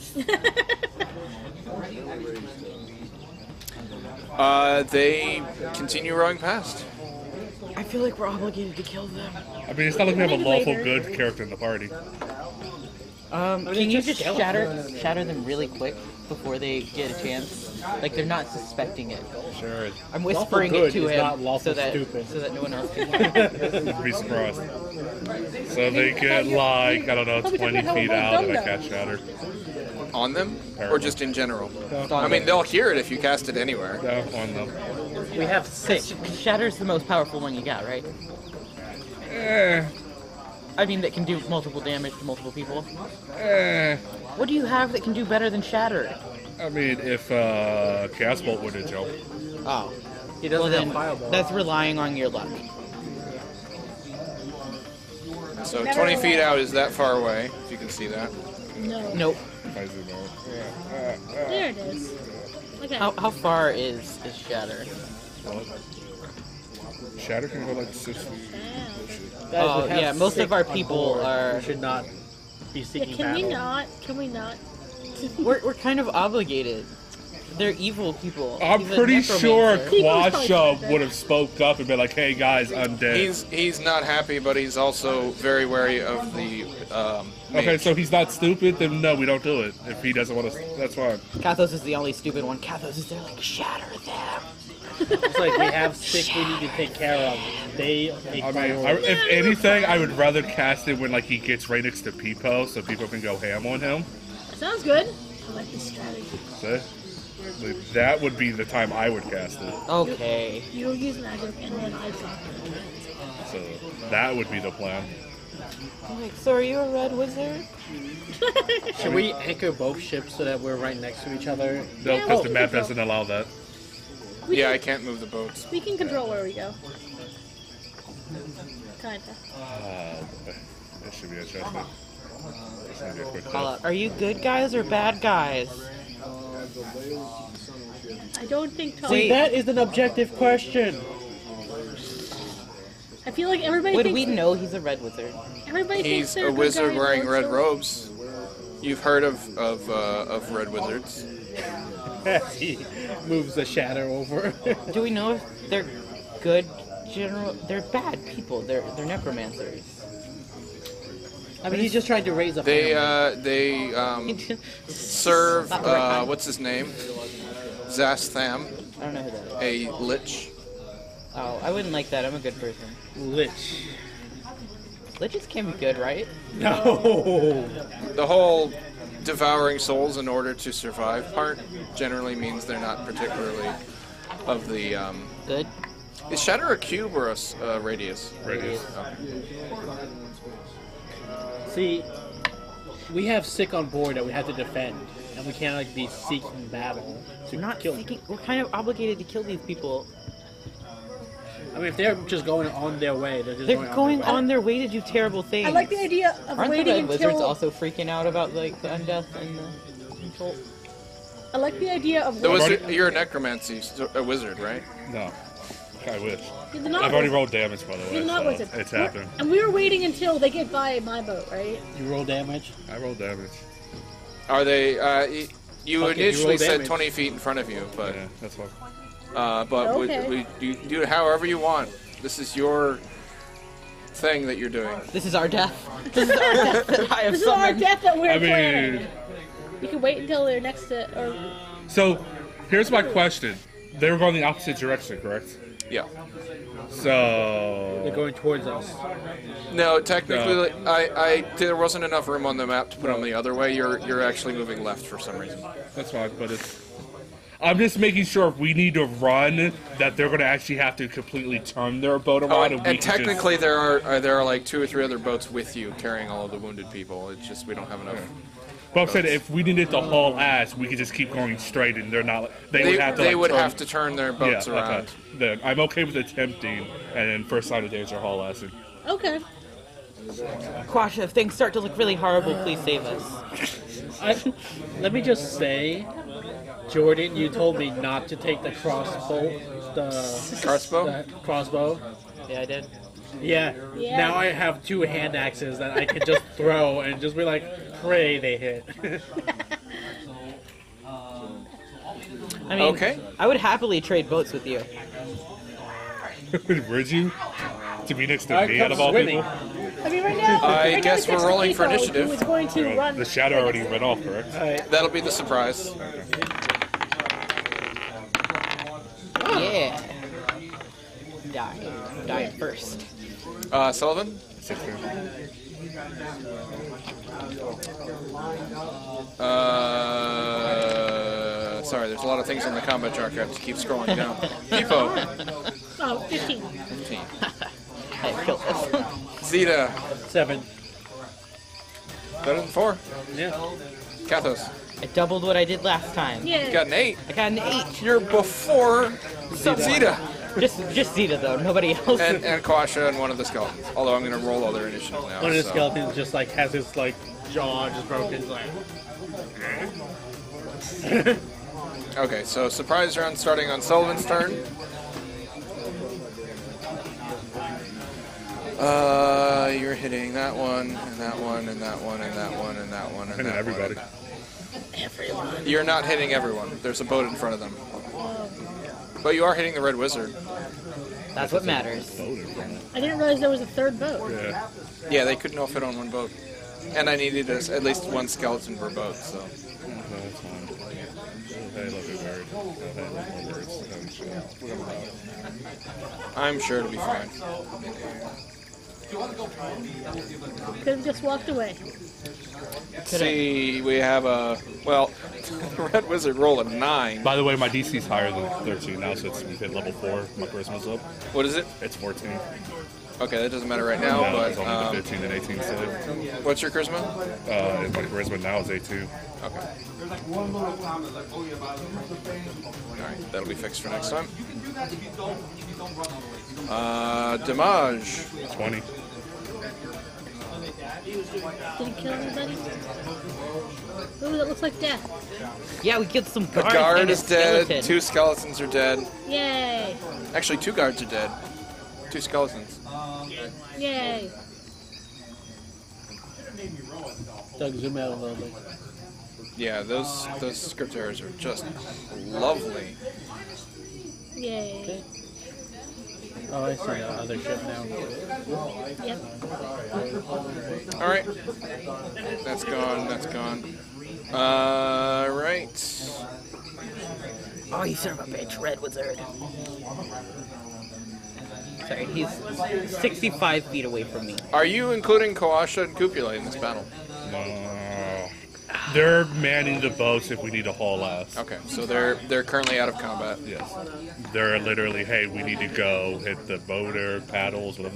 They continue rowing past. I feel like we're obligated to kill them. I mean, it's not like we have a Maybe lawful later. good character in the party. Can you it's just just shatter them really quick before they get a chance? Like they're not suspecting it. Sure. I'm whispering Lawful it to good is him not lawful so that stupid. no one else can hear. Be surprised. So they get like, I don't know, 20 feet out and I cast shatter. On them? Or Terrible. just in general? On I mean, they'll hear it if you cast it anywhere. No, on them. We have 6. Shatter's the most powerful one you got, right? Eh, I mean, that can do multiple damage to multiple people. eh. What do you have that can do better than Shatter? I mean, if Cast Bolt would have jumped. Oh. He doesn't Well, have then Fireball. that's relying on your luck. So 20 feet out is that far away, if you can see that. No. Nope. If I zoom out. There it is. Okay. How far is Shatter? Well, Shatter can go like 6 feet. Guys, Oh, we have yeah, most 6 of our on people board. are- We should not be Yeah, seeking can we battle. not? Can we not? We're kind of obligated. They're evil people. I'm He's a pretty sure necromancer. He was probably Quasha dead. would have spoke up and been like, hey guys, undead. He's not happy, but he's also very wary of the mage. Okay, so he's not stupid, then no, we don't do it. If he doesn't want to, that's fine. Kathos is the only stupid one. Kathos is there like, shatter them. It's like we have 6 we need to take care of. They make I mean, priority. if anything, I would rather cast it when like he gets right next to Peepo, so people can go ham on him. Sounds good. I like this strategy. So, like, that would be the time I would cast it. Okay. You'll use magic and then I drop it. So that would be the plan. I'm like, so are you a red wizard? Should we anchor both ships so that we're right next to each other? No, Yeah, because we the map can doesn't allow that. Yeah, I can't move the boats. We can control where we go. Kinda. Boy. That should be a check. This should be a quick Call death. out. Are you good guys or bad guys? I don't think Tom. See, that is an objective question. I feel like everybody Would thinks we know he's a red wizard? everybody thinks He's they're a good wizard guys, wearing though, red so- robes. You've heard of red wizards. He moves the shadow over. Do we know if they're good general? They're bad people. They're necromancers. I mean, he's just trying to raise a family. They serve Not the right time. what's his name? Zastham, I don't know who that is. a lich. Oh, I wouldn't like that. I'm a good person. Lich. Liches can be good, right? No. The whole devouring souls in order to survive part generally means they're not particularly of the. Good. Is shatter a cube or a radius? Radius. See, we have sick on board that we have to defend, and we can't like be seeking battle to We're not kill. seeking. We're kind of obligated to kill these people. I mean, if they're just going on their way, they're just They're going going on on their way to do terrible things. I like the idea of Aren't the waiting red wizards until. also freaking out about like the undeath and the cult? I like the idea of The waiting. wizard, you're a necromancy, a wizard, right? No. I wish. You're not I've already wizard. rolled damage, by the way. You're not so wizard. it's We're- happened. And we were waiting until they get by my boat, right? You roll damage. I rolled damage. Are they? You Fuck it, you initially roll said damage. 20 feet in front of you, but Yeah, that's fine. but Okay. you do it however you want. This is your thing that you're doing. This is our death. This is our death that I have This is our summoned. death that we're I planning. mean, You can wait until they're next to, or so here's my question. They were going the opposite direction, correct? Yeah. They're So going towards us. No, technically, No. there wasn't enough room on the map to put them the other way. You're actually moving left for some reason. that's fine, but it's. I'm just making sure if we need to run, that they're going to actually have to completely turn their boat around. Oh, and we and can technically, there are like 2 or 3 other boats with you carrying all of the wounded people. It's just we don't have enough. But I'm saying if we needed to haul ass, we could just keep going straight, and they're not. They would have to. They like, would turn, have to turn their boats yeah, around. Okay. Then I'm okay with attempting, and then first sign of danger, haul assing. okay. Quasha, if things start to look really horrible, please save us. Let me just say, Jordan, you told me not to take the crossbow. Crossbow? The crossbow. Yeah, I did. Yeah. Yeah. Now I have 2 hand axes that I can just throw and just be like, pray they hit. I mean, Okay. I would happily trade boats with you. Would you? To be next to I me come out of all swimming. people? I mean, right now. I right now guess it's we're just rolling for Nico initiative. Who is going to run? The shadow already went off, correct? Alright. That'll be the surprise. Yeah. Die first. Sullivan? 16. Sorry, there's a lot of things on the combat chart. I have to keep scrolling down. Pipo, Oh, 15. 15. I killed us. Zeta, 7. better than 4. Yeah. Kathos, I doubled what I did last time. Yeah. you got an 8. I got an 8. You're before Zeta. Just Zeta though, nobody else. And Quasha and one of the skeletons. Although I'm going to roll all their initiative now. One of the so. skeletons just like has his like jaw just broken. He's like, Okay, so surprise round starting on Sullivan's turn. You're hitting that one, and that one, and that one, and that one, and that one, and And that everybody. one. You're not hitting everyone. There's a boat in front of them. But you are hitting the Red Wizard. That's what matters. I didn't realize there was a third boat. Yeah. Yeah, they couldn't all fit on one boat. And I needed at least one skeleton per boat, so. No, that's fine. Hey, look, it's weird. Hey, look, more words. Oh, shit. I'm sure it'll be fine. Could have just walked away. See, we have a. Well, the Red Wizard rolled a 9. By the way, my DC's higher than 13 now, so we've hit level 4. My charisma's up. What is it? It's 14. Okay, that doesn't matter right now, No, but it's only the 15 and 18 save. what's your charisma? My charisma now is A2. Okay. Alright, that'll be fixed for next time. Damage. 20. Did he kill anybody? Ooh, that looks like death. Yeah, we killed some The guards. guard and a is dead, skeleton. 2 skeletons are dead. Yay! Actually, 2 guards are dead. 2 skeletons. Yay! Doug, zoom out a little bit. Yeah, those script errors are just lovely. Yay! Okay. Oh, I see the other ship now. Yep. Alright. That's gone, that's gone. Right. Oh, you son of a bitch, Red Wizard. Sorry, he's 65 feet away from me. Are you including Kawasha and Cupula in this battle? They're manning the boats if we need to haul ass. Okay, so they're currently out of combat. Yes. They're literally, hey, we need to go hit the boater, paddles, row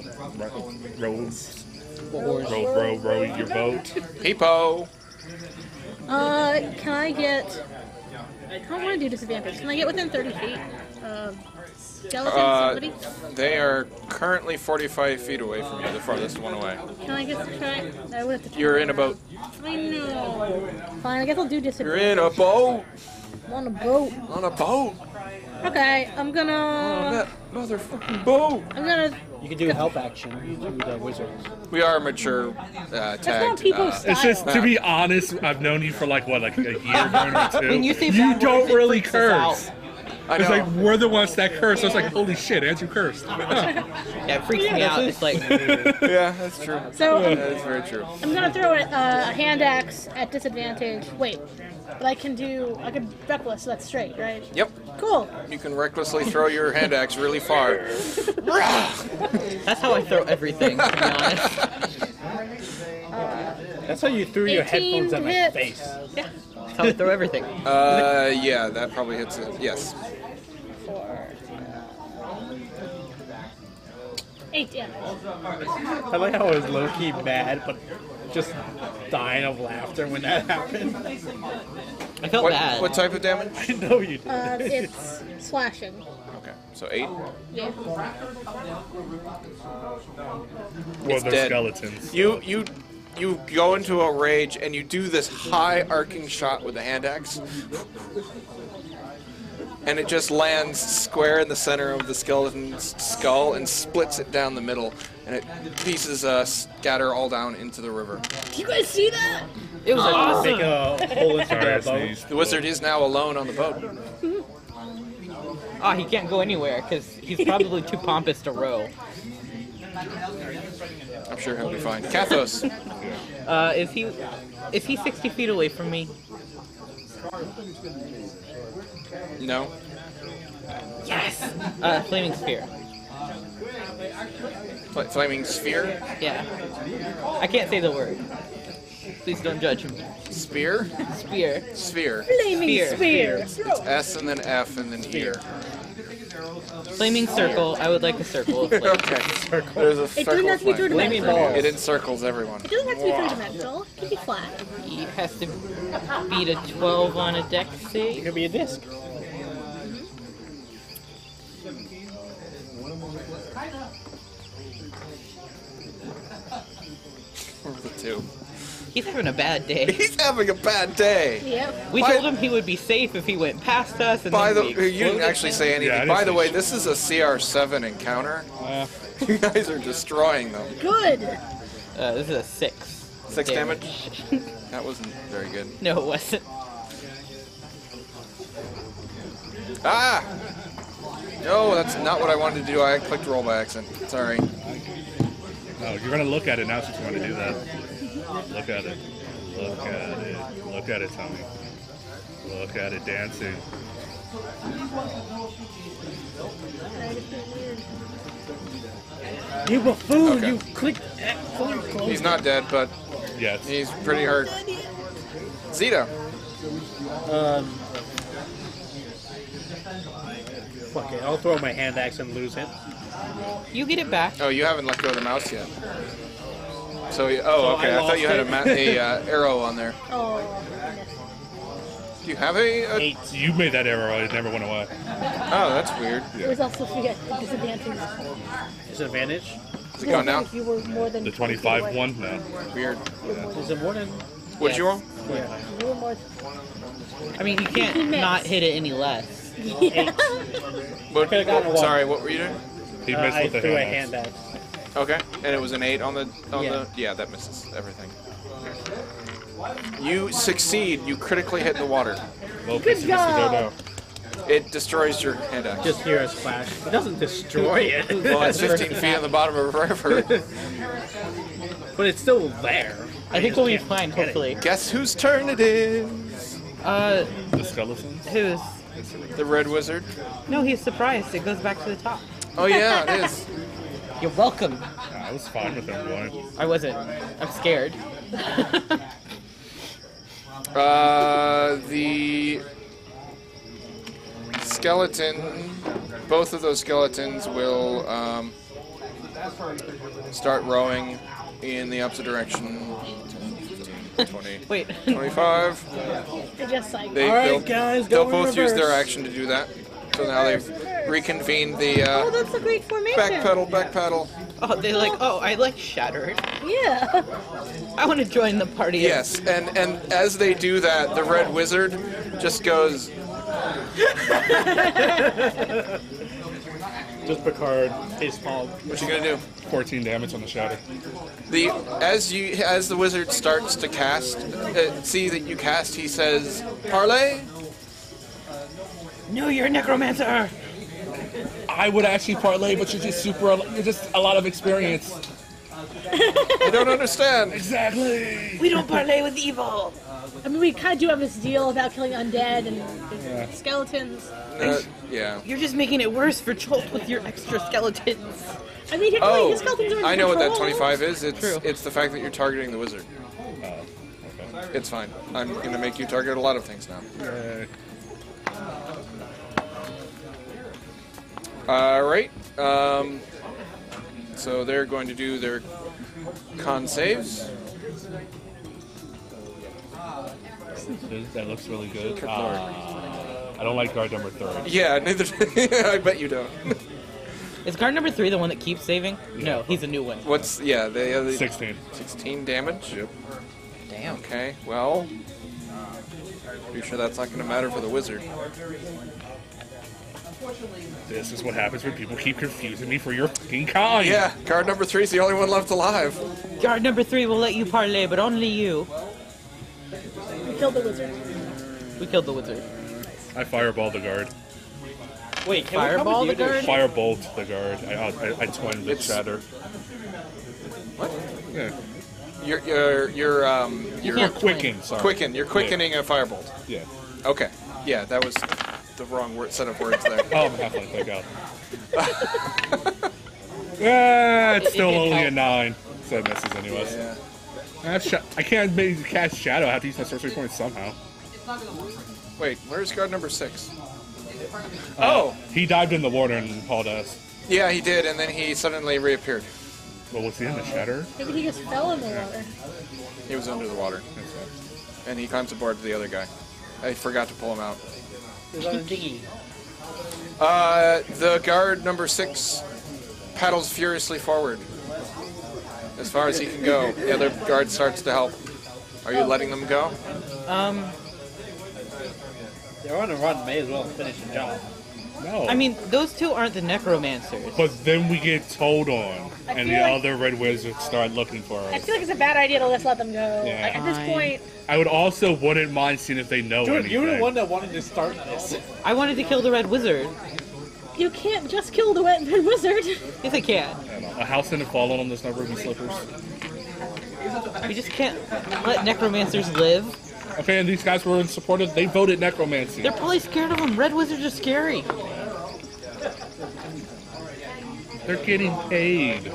your boat. Peepo! Can I get... I don't want to do disadvantage. Can I get within 30 feet? Skeleton, somebody? They are currently 45 feet away from you, the farthest one away. Can I get to try? I would have to try. You're in a boat. I know. Fine, I guess I'll do You're disadvantage. in a boat! I'm on a boat. On a boat! Okay, I'm On gonna... that motherfucking boat! I'm gonna... You can do a help action to the wizards. We are mature That's tagged. not people's style. It's just, to be honest, I've known you for like a year going or two. When you say you bad don't words, it really freaks us curse. out. I It's know. like, we're the ones that curse. So it's like, holy shit, Andrew cursed. Yeah, it freaks me out. It's like, Yeah, that's true. So, That is very true. I'm gonna throw a hand axe at disadvantage. Wait, but I can reckless, so that's straight, right? Yep. Cool. You can recklessly throw your hand axe really far. that's how I throw everything, to be honest. That's how you threw your 18 headphones at my hit. face. That's how I throw everything. Yeah, that probably hits it. Yes. 8 damage. I like how I was low-key mad, but just dying of laughter when that happened. I felt bad. What type of damage? I know you did. It's slashing. Okay, so 8. Yeah. Well, they're dead. skeletons. You go into a rage and you do this high arcing shot with the hand axe. And it just lands square in the center of the skeleton's skull and splits it down the middle. And pieces scatter all down into the river. Do you guys see that? It was Make awesome. a hole into Sorry, I the boat. sneezed. The wizard is now alone on the boat. Oh, he can't go anywhere because he's probably too pompous to row. I'm sure he'll be fine. Kathos. Is he 60 feet away from me? No. Yes. Flaming sphere. Flaming sphere? Yeah. I can't say the word. Please don't judge me. Spear? Spear. Sphere. Flaming spear. It's S and then F and then ear. Flaming circle. I would like a circle of flame. Okay. There's a It doesn't have to be circle flame. three-dimensional. balls. It encircles everyone. It doesn't have to be three-dimensional. It can be flat. He has to beat a 12 on a dex It save. could be a disc. The 2. He's having a bad day. He's having a bad day. Yep. We By- told him he would be safe if he went past us. And By the then we you didn't exploded actually him. say anything. Yeah, I By didn't the say way, shit. this is a CR7 encounter. You guys are destroying them. Good. This is a 6. 6 damage. That wasn't very good. No, it wasn't. Ah! No, that's not what I wanted to do. I clicked roll by accident. Sorry. No, you're gonna look at it now since you want to do that. Look at it. Look at it. Look at it, Tommy. Look at it dancing. You buffoon! Okay. You clicked X. He's not dead, but Yes. he's pretty hurt. Zeta. Fuck it, I'll throw my hand axe and lose it. You get it back. Oh, you haven't let go of the mouse yet. So, okay. I thought you had a arrow on there. Oh, Do you have a 8. You made that arrow. It never went away. Oh, that's weird. it was also a disadvantage. Disadvantage? Is it gone now? If you were more than The 25 one? No. Weird. Is it more than... What did you roll? Yeah. You were more. I mean, you can't Mix. not hit it any less. Yeah. Could've gotten a one. Sorry, what were you doing? He missed I with the threw a hand hand axe. axe. Okay, and it was an 8 on the Yeah. Yeah, that misses everything. You succeed. You critically hit the water. Well, Good Mr. job. Dodo. It destroys your hand axe. Just hear a splash. It doesn't destroy it. Well, it's 15 feet on the bottom of a river. But it's still there. I think we'll be fine, hopefully. Guess whose turn it is? The skeletons. Who's? The Red Wizard. No, he's surprised. It goes back to the top. Oh yeah, it is. You're welcome. I was fine with them going. I wasn't. I'm scared. The skeleton. Both of those skeletons will start rowing in the opposite direction. 20, Wait. 25. I just like. They'll guys, they'll go in both use their reverse. action to do that. So now they've reconvened the Oh, that's a great formation. back pedal. Oh, they're like, oh, I like Shattered. Yeah. I want to join the party. Yes, and as they do that, the Red Wizard just goes. Just Picard, face palm. What you gonna do? 14 damage on the shatter. As the wizard starts to cast, see that you cast, he says, "Parlay." No, you're a necromancer. I would actually parlay, but you're just you're just a lot of experience. I don't understand. Exactly. We don't parlay with evil. I mean, we kind of do have this deal about killing undead and skeletons. Yeah. You're just making it worse for Cholt with your extra skeletons. I mean, Oh, his skeletons are in I know what that control. 25 is. It's True. it's the fact that you're targeting the wizard. Okay. It's fine. I'm gonna make you target a lot of things now. All right. So they're going to do their con saves. That looks really good. Good lord. I don't like guard number 3. Yeah, neither. I bet you don't. Is guard number 3 the one that keeps saving? No, he's a new one. What's the other 16. 16 damage? Yep. Damn. Okay, well, pretty sure that's not going to matter for the wizard. This is what happens when people keep confusing me for your fucking kind. Yeah, card number 3 is the only one left alive. Guard number 3 will let you parlay, but only you. We killed the wizard. We killed the wizard. I fireball the guard. Wait, can Fireball we the guard? Firebolt the guard. I twin the shatter. What? Yeah. You're Quicken, sorry. quicken. You're quickening a firebolt. Yeah. Okay. Yeah, that was the wrong set of words there. Oh, I'm halfway click out. It's still It only helped. a 9. So it misses anyways. Yeah. I can't maybe cast Shadow. I have to use my sorcery points somehow. Wait, where's guard number 6? Oh! He dived in the water and hauled us. Yeah, he did, and then he suddenly reappeared. Well, what's the end of Shatter? Maybe he just fell in the water. He was under the water. And he climbs aboard the other guy. I forgot to pull him out. It was on a dinghy. The guard number 6 paddles furiously forward. As far as he can go. The other guard starts to help. Are you letting them go? They're on a run, may as well finish the job. No. I mean, those two aren't the necromancers. But then we get told on, and the feel like- other red wizards start looking for I us. feel like it's a bad idea to just let them go. Yeah. Like, at this Fine. point, I would also wouldn't mind seeing if they know Dude, anything. you were the one that wanted to start this. I wanted to kill the red wizard. you can't just kill the red wizard. Yes, I can. I don't know. A house didn't fall on them. There's no ruby slippers. We just can't let necromancers live. Okay, and these guys were in support of. They voted necromancy. They're probably scared of them. Red wizards are scary. They're getting paid.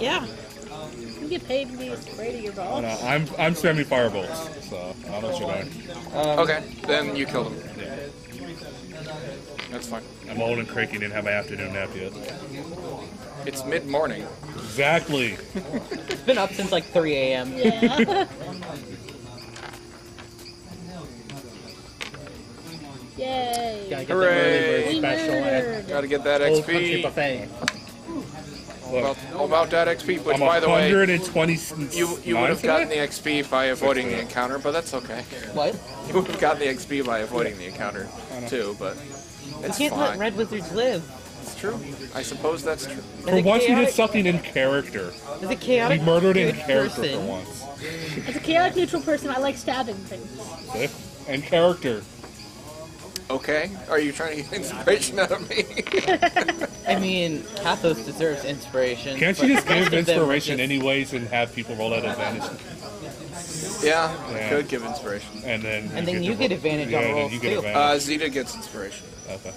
Yeah. You get paid to be afraid of your Oh, dogs. no, I'm spamming firebolts, so I'll let you know. Okay, then you killed him. That's fine. I'm old and cranky, didn't have my afternoon nap yet. It's mid-morning. Exactly. It's been up since like 3 a.m. Yeah. Yay. Gotta get Hooray. the early bird We special murdered. at Gotta get that Old Country XP. Buffet. All about that XP, which, I'm by the way, 120. you would have gotten the XP by avoiding the encounter, but that's okay. What? You would have gotten the XP by avoiding the encounter, too, but You it's can't let fine. red wizards live. It's true. I suppose that's true. For once, we did something in character. As a chaotic We murdered in good character person. for once. As a chaotic neutral person, I like stabbing things. See? And character. Okay. Are you trying to get inspiration out of me? I mean, Kathos deserves inspiration. Can't but you just most give of them inspiration just- anyways and have people roll at advantage? Yeah, I Yeah. could give inspiration. And then you get advantage yeah, on and then rolls, you get too. advantage. Zeta gets inspiration. Okay.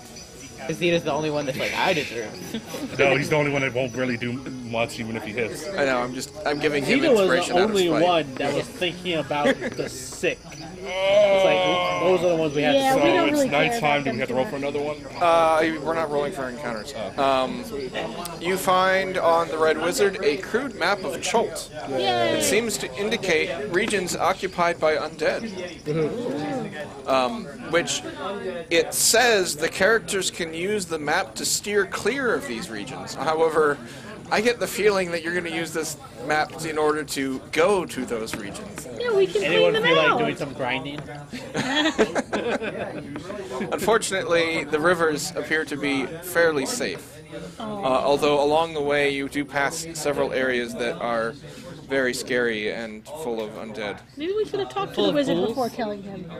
Zeta's the only one that's like, I deserve. No, he's the only one that won't really do much even if he hits. I know, I'm giving him Zeta was inspiration the out of only spite. one that was thinking about the sick. It's like, those are the ones we had Yeah, to we solve. don't it's really care nighttime. about Do we them have to too roll for much. another one? We're not rolling for encounters. You find on the Red Wizard a crude map of Cholt. Yay. It seems to indicate regions occupied by undead. Which it says the characters can use the map to steer clear of these regions. However, I get the feeling that you're going to use this map in order to go to those regions. Yeah, we can Anyone clean them feel like out. doing some grinding? Unfortunately, the rivers appear to be fairly safe. Although along the way you do pass several areas that are very scary and full of undead. Maybe we should have talked to Full the of wizard fools? before killing him.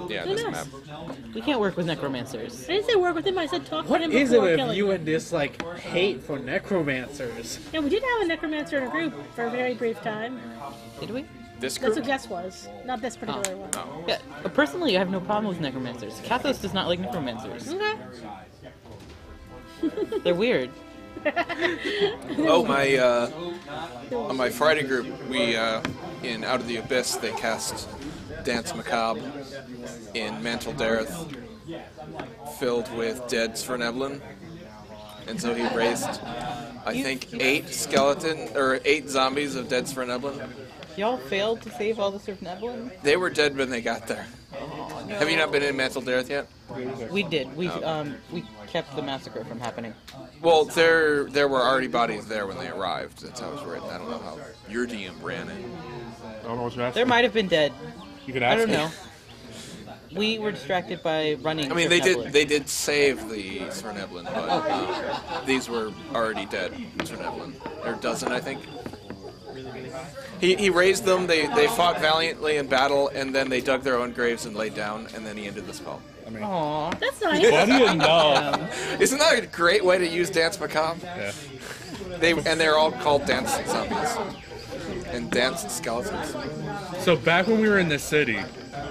Yeah, Who this knows? map. We can't work with necromancers. I didn't say work with him, I said talk What to him is it before with killing you him. and this, like, hate for necromancers? Yeah, we did have a necromancer in a group for a very brief time. Did we? This That's group? what Guess was. Not this particular one. Yeah. Personally, I have no problem with necromancers. Kathos does not like necromancers. Okay. They're weird. Oh, on my Friday group, we, in Out of the Abyss, they cast Dance Macabre in Mantle Dareth, filled with dead Sverneblin. And so he raised, I think, 8 zombies of dead Sverneblin. Y'all failed to save all the Sverneblin? They were dead when they got there. Have you not been in Mantle Dareth yet? We did. We kept the massacre from happening. Well, there were already bodies there when they arrived. That's how it was written. I don't know how your DM ran it. I don't know what you're asking. There might have been dead. You can ask I don't me. know. We were distracted by running. I mean, Sverneblin. they did save the Sverneblin, but these were already dead Sverneblin. There are a dozen, I think. He raised them. They fought valiantly in battle, and then they dug their own graves and laid down, and then he ended the spell. Aww. That's nice. Funny enough. Isn't that a great way to use Dance Macabre? Yeah. They're all called dance zombies and dance skeletons. So back when we were in the city,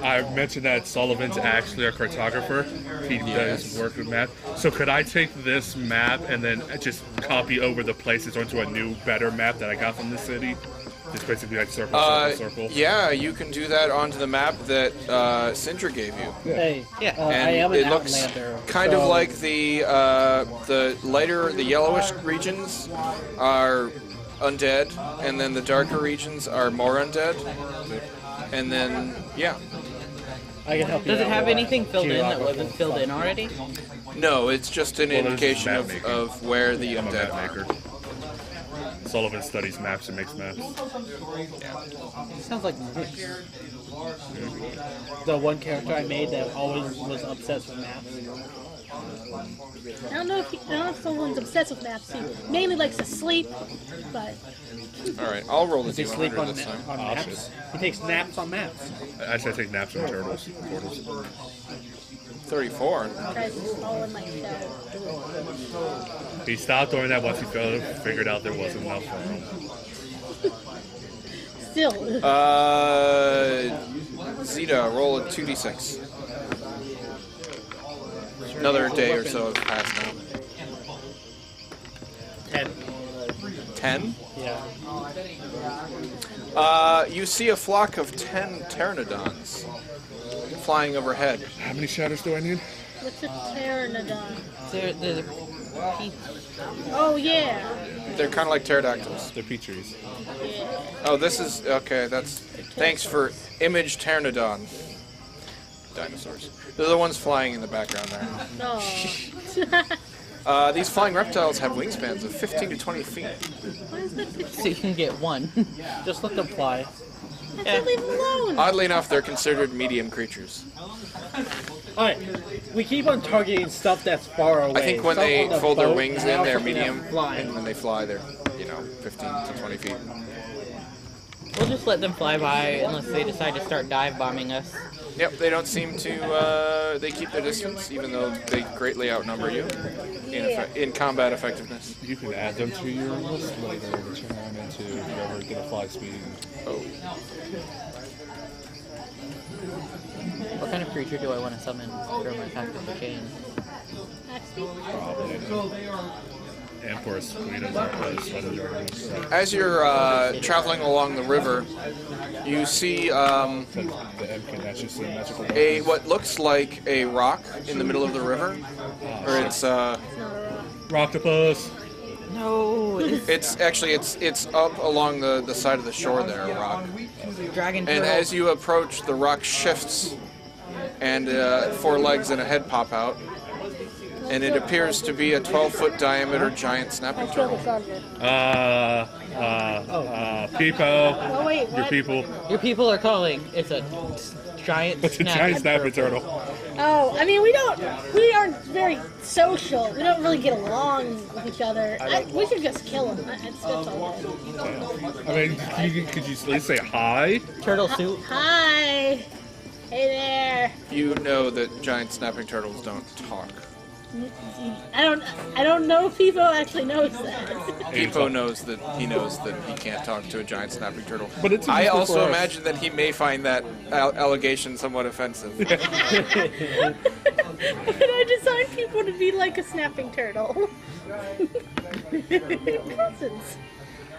I mentioned that Sullivan's actually a cartographer. He does work with map. So could I take this map and then just copy over the places onto a new, better map that I got from the city? Just basically like circle, circle. Yeah, you can do that onto the map that Sindra gave you. Hey, Yeah. I And am an it looks outlander. kind of like the lighter, the yellowish regions are undead, and then the darker regions are more undead. And then, yeah. I can help you Does it out have with anything filled in that geographical wasn't filled in stuff. already? No, it's just an Well, there's indication map of, making. of where the I'm a undead map are. maker. Sullivan studies maps and makes maps. Sounds like The one character I made that always was obsessed with maps. I don't know if someone's obsessed with maps. He mainly likes to sleep, but Alright, I'll roll the Does he sleep D100 on, this time. on maps? He takes naps on maps. Actually, I take naps on turtles. 34. tries to fall in my shell. He stopped doing that once he figured out there wasn't enough for him. Still, Zeta, roll a 2d6. Another day or so has passed now. 10. 10? Yeah. You see a flock of 10 pteranodons flying overhead. How many shatters do I need? What's a pteranodon? There's a peach. Oh yeah. They're kind of like pterodactyls. They're peach trees. Yeah. Oh, this is okay. That's thanks for image pteranodon. Dinosaurs. They're the ones flying in the background there. No. These flying reptiles have wingspans of 15 to 20 feet. Why is that picture? So you can get one. Just let them fly. I said leave them alone. Oddly enough, they're considered medium creatures. Alright, we keep on targeting stuff that's far away. I think when Stuff they on the fold their boat, wings and in, they're something medium, that's flying. and when they fly, they're 15 to 20 feet. We'll just let them fly by unless they decide to start dive bombing us. Yep, they don't seem to. They keep their distance, even though they greatly outnumber you in combat effectiveness. You can add them to your list later to turn them into if you ever get a fly speed. Oh. What kind of creature do I want to summon from my pack of the chain? Probably. And for a squid as well. As you're traveling along the river, you see The M can actually see magical. what looks like a rock in the middle of the river, or it's Rocktopus! No, it's actually it's up along the side of the shore there, a rock. dragon And turtle. as you approach, the rock shifts, and 4 legs and a head pop out, and it appears to be a 12-foot diameter giant snapping I'll kill the turtle. thunder. People. Oh wait, Your what? people. Your people are calling. It's a giant It's a giant snapping turtle. Oh, I mean we aren't very social. We don't really get along with each other. We should just kill him. That's all. I mean, could you at least say hi? Turtle soup. Hi. Hey there. You know that giant snapping turtles don't talk. I don't know if Pipo actually knows that. Pipo knows that he can't talk to a giant snapping turtle. But it's I useful also for us. imagine that he may find that allegation somewhat offensive. Can I design people to be like a snapping turtle? Cousins.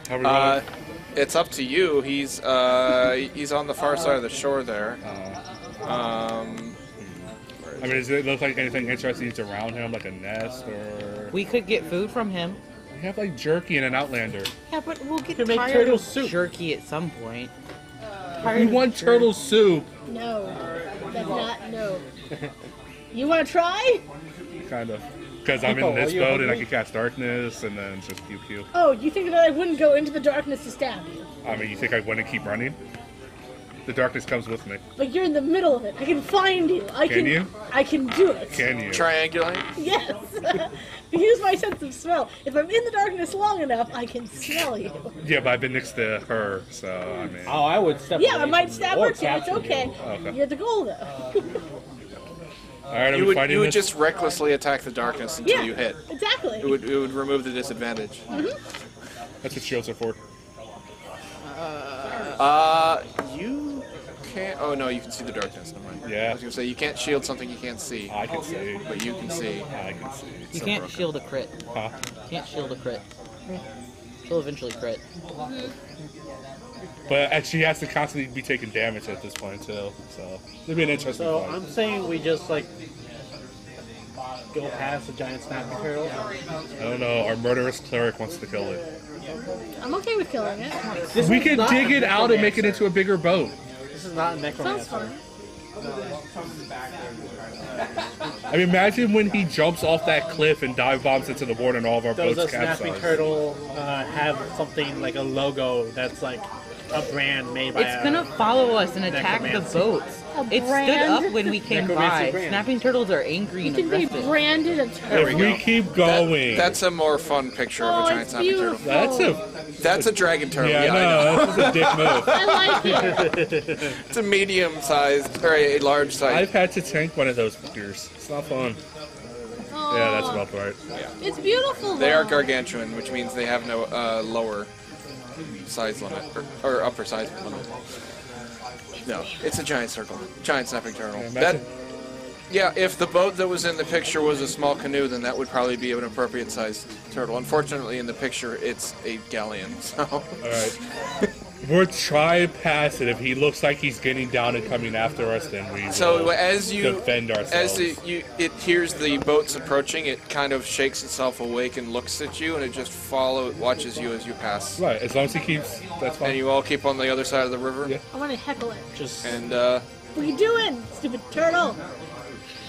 How are we going? It's up to you. He's on the far side of the shore there. I mean, does it look like anything interesting around him, like a nest or? We could get food from him. We have like jerky and an outlander. Yeah, but we'll get can make tired turtle of soup. jerky at some point. We want turtle soup. No, that's not no. You want to try? Kind of. Because I'm People, in this are you boat and I hungry? can cast darkness and then just QQ. Oh, you think that I wouldn't go into the darkness to stab you? I mean, you think I wouldn't keep running? The darkness comes with me. But you're in the middle of it. I can find you. Can you? I can do it. Can you? Triangulate. Yes. Use my sense of smell. If I'm in the darkness long enough, I can smell you. Yeah, but I've been next to her, so I mean. Oh, I would step Yeah, away I might from stab you or her too. It's capture okay. you. Okay. You're the goal, though. Alright, are You we would fighting you would this? just recklessly attack the darkness until Yeah, you hit. exactly. It would remove the disadvantage. That's what shields are for. You can't. Oh no, you can see the darkness. Never mind. Yeah. I was gonna say you can't shield something you can't see, I can see. but you can see. I can see. You So can't broken. shield a crit. Huh? You can't shield a crit. She'll eventually crit. But she has to constantly be taking damage at this point too, so it'll be an interesting So fight. I'm saying we just like go past the giant snapping turtle. I don't know. Our murderous cleric wants to kill it. I'm okay with killing it. This We is could not dig a it out and make it necromancer. into a bigger boat. This is not a Sounds necromancer. fun. I mean, imagine when he jumps off that cliff and dive bombs into the water and all of our Does a boats snapping capsize. turtle have something like a logo that's like a brand made by It's gonna follow us and attack the necromancy. boats. A It stood brand? up when we came Necromancy by. brand. Snapping turtles are angry You and think they aggressive. branded a There turtle? we If we go. keep going. That's a more fun picture Oh, of a giant it's snapping turtle. beautiful. That's a That's a dragon turtle. yeah, Yeah, I know. no, that's a dick move. I like it. It's a medium-sized or a large size. I've had to tank one of those figures. It's not fun. Oh, Yeah, that's about right. It's beautiful. They are though. gargantuan, which means they have no lower size limit or upper size limit. No, it's a giant snapping turtle. Yeah, That, imagine- yeah, if the boat that was in the picture was a small canoe, then that would probably be an appropriate sized turtle. Unfortunately, in the picture, it's a galleon. So, All right. We'll try past it. If he looks like he's getting down and coming after us, then we So will as you defend ourselves. as it hears the boats approaching, it kind of shakes itself awake and looks at you, and it just watches you as you pass. Right, as long as he keeps, that's fine. And you all keep on the other side of the river. Yeah. I want to heckle it. Just And What are you doing, stupid turtle?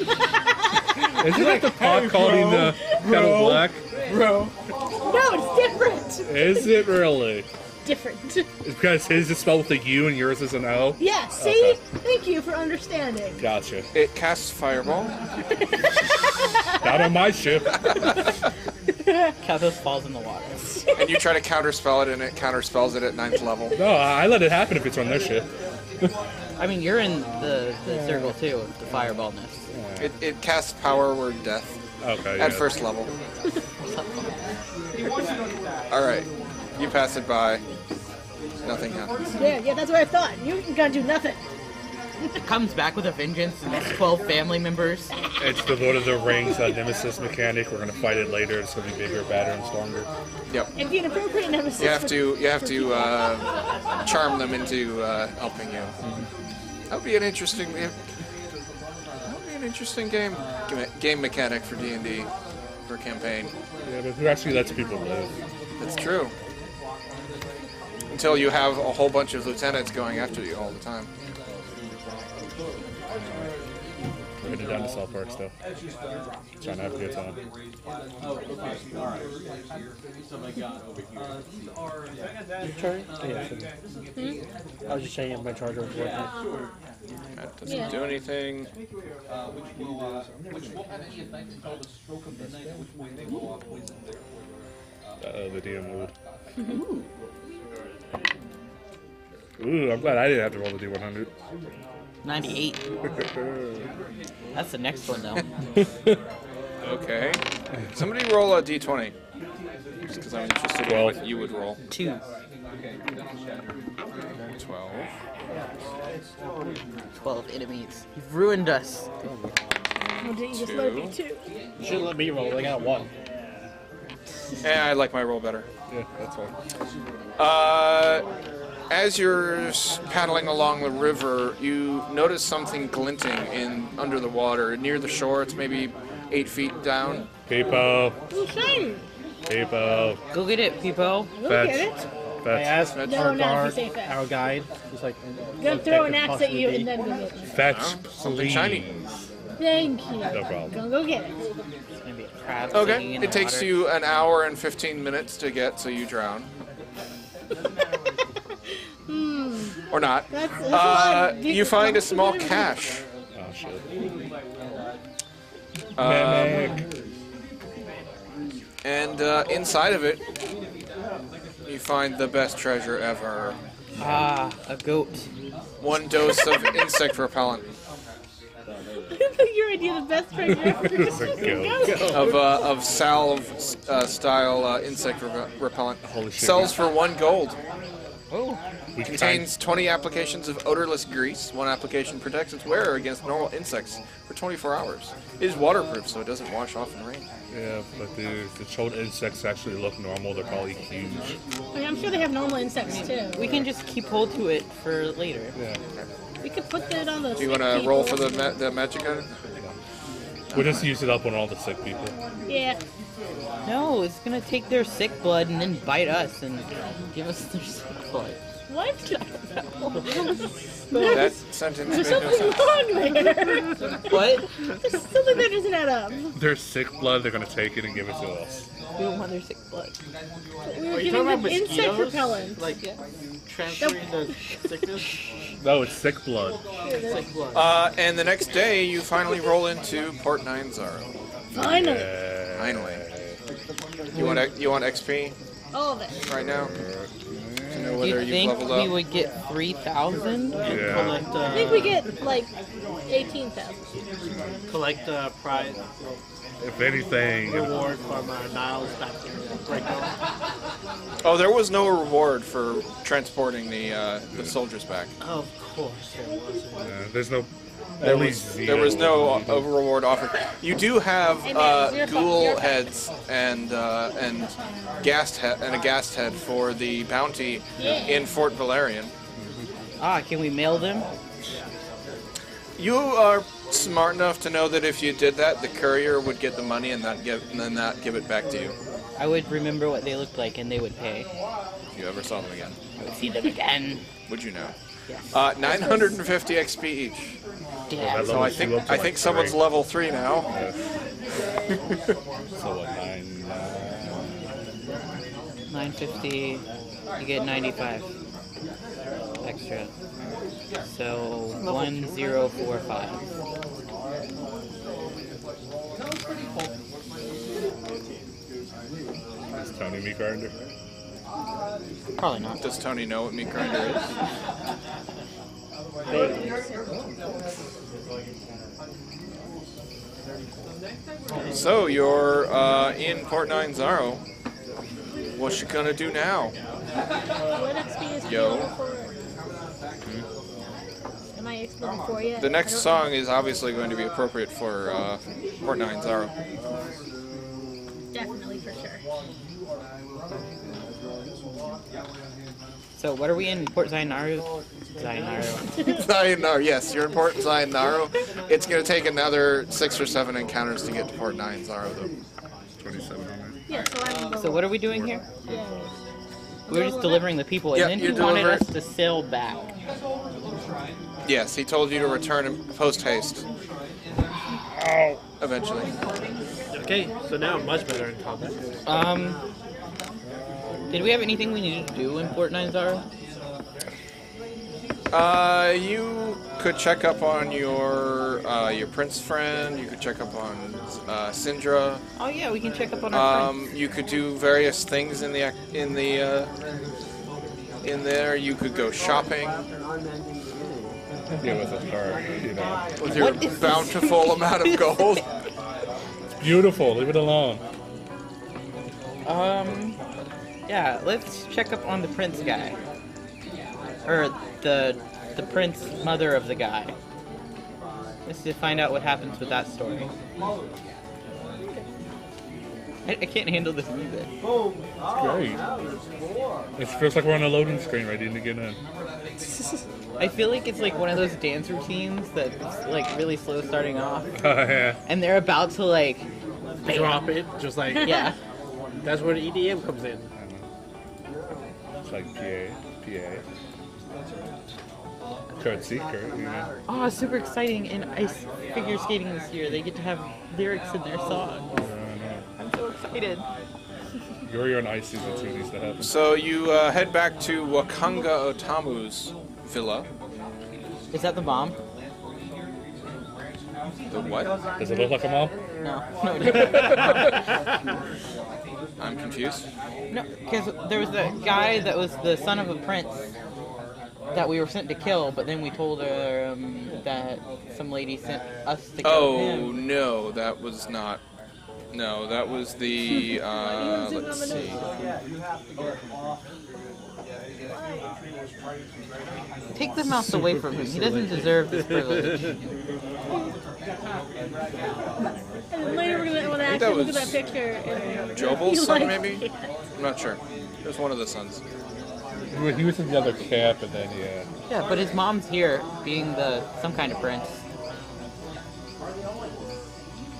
Isn't it the pot calling the kettle black? bro. No, it's different. Is it really? Different. It's because his is spelled with a U and yours is an O? Yeah, see? Thank you for understanding. Gotcha. it casts fireball. Not on my ship. Kathos falls in the water. And you try to counterspell it, and it counterspells it at 9th level. No, I let it happen if it's on their ship. I mean, you're in the circle too, of the fireballness. It casts power word death Okay, at yeah. first level. Alright. You pass it by. Nothing happens. Yeah, that's what I thought. You gotta do nothing. It comes back with a vengeance, and it's 12 family members. It's the Lord of the Rings nemesis mechanic. We're gonna fight it later. It's gonna be bigger, badder, and stronger. Yep. It'd be an appropriate nemesis. You have to charm them into helping you. That would be an interesting game mechanic for D&D for a campaign. Yeah, but who actually lets people live? That's true. Until you have a whole bunch of lieutenants going after you all the time. We're headed down to South Park still. Trying to have a good time. Your turn? Yeah. I was just saying if my charger was working. That doesn't Yeah. do anything. The DM mood. Ooh, I'm glad I didn't have to roll the D100. 98. That's the next one, though. Okay. Somebody roll a d20. Just because I'm interested in what you would roll. 2. 12. 12 enemies. You've ruined us. Well, didn't you just let it be 2? You should let me roll. I got 1. I like my roll better. Yeah, that's fine. As you're paddling along the river, you notice something glinting under the water near the shore. It's maybe 8 feet down. People. Oh, shiny. People. Go get it, people. We'll Fetch. get it. I Fetch. asked No, our not if guard, you say fetch. our guide. He's like, I'm gonna throw an axe at you and then go get it. Fetch, Something please. shiny. Thank you. No problem. Go get it. It's gonna be a crab singing Okay. in It the takes water. you an hour and 15 minutes to get, so you drown. Or not. That's a lot of You find a small cache. Oh, shit. And inside of it, you find the best treasure ever. Ah, a goat. 1 dose of insect repellent. I think your idea of the best treasure ever is a just a goat. ghost. Of salve style insect repellent. Holy shit. Sells for 1 gold. Oh, We can Contains 20 applications of odorless grease. 1 application protects its wearer against normal insects for 24 hours. It is waterproof, so it doesn't wash off in rain. Yeah, but the chilled insects actually look normal. They're probably huge. I mean, I'm sure they have normal insects too. we can just keep hold to it for later. Yeah. We could put that on the. Do you want to roll for the magic item? We'll just use it up on all the sick people. Yeah. No, it's gonna take their sick blood and then bite us and give us their sick blood. What? That sentence There's made no something sense. wrong there. What? There's something that doesn't add up. Their sick blood, they're gonna take it and give it to us. We don't want their sick blood. We were Are you giving talking them about insect mosquitoes? repellent. Like transferring the sickness? No, it's sick blood. Sick blood. And the next day, you finally roll into Port 9 Zaro. Finally. Finally. You want XP All of it. right now? To know Do whether you you've think leveled we up. would get 3,000? Yeah. Collect, I think we get like 18,000. collect prize If anything, reward from Niles back to Breakout. Oh, there was no reward for transporting the soldiers back. Of course there wasn't. there's no. There At was least there was no zero. reward offered. You do have ghoul heads and ghast head and a ghast head for the bounty in Fort Valerian. Can we mail them? You are smart enough to know that if you did that, the courier would get the money and then not give it back to you. I would remember what they looked like and they would pay. If you ever saw them again. I would see them again. Would you know? Yes. 950 XP each. Damn. So I think someone's level 3 now. So what, 9? 950. You get 95 extra. So 1045. Is Tony meat grinder? Probably not. Does Tony know what meat grinder is? So you're in Port 90. What you gonna do now? What XP is Yo. Am I XP level 4 yet? The next song is obviously going to be appropriate for Port 90. Definitely, for sure. So what are we in Port Zainaru? Zainaru, yes, you're in Port Zainaru. It's going to take another 6 or 7 encounters to get to Port 90, though. 2700. Yeah, so I'm level. So what are we doing here? Yeah. We were just delivering the people, and Yeah, then he you're wanted delivering- us to sail back. Yes, he told you to return in post haste. Eventually. Okay, so now I'm much better in combat. Did we have anything we needed to do in Port 90? You could check up on your prince friend. You could check up on Syndra. Oh yeah, we can check up on our friends. You could do various things in there. You could go shopping Yeah, with a card, you know. with your What is this? bountiful amount of gold. Beautiful, leave it alone. Yeah, let's check up on the prince guy. Or the prince mother of the guy. Just to find out what happens with that story. I can't handle this music. Great. It feels like we're on a loading screen ready to get in. I feel like it's like one of those dance routines that's like really slow starting off. Oh, yeah. And they're about to like Drop it, just like yeah. That's where the EDM comes in. It's like PA. Curtsy, you know. Oh, super exciting in ice figure skating this year. They get to have lyrics in their songs. I'm so excited. You're on ice season 2 needs to happen. So you head back to Wakanga Otamu's villa. Is that the bomb? The what? Does it look like a mom? No. No, it doesn't. I'm confused. No, because there was the guy that was the son of a prince that we were sent to kill, but then we told her that some lady sent us to kill Oh him. no, that was not. No, that was the. Let's see. Take the mouse away from him. He doesn't deserve this privilege. And later we're gonna that actually look at was that picture. And Jobel's you son, like maybe? it. I'm not sure. It was one of the sons. He was in the other camp, and then yeah. Yeah, but his mom's here, being some kind of prince.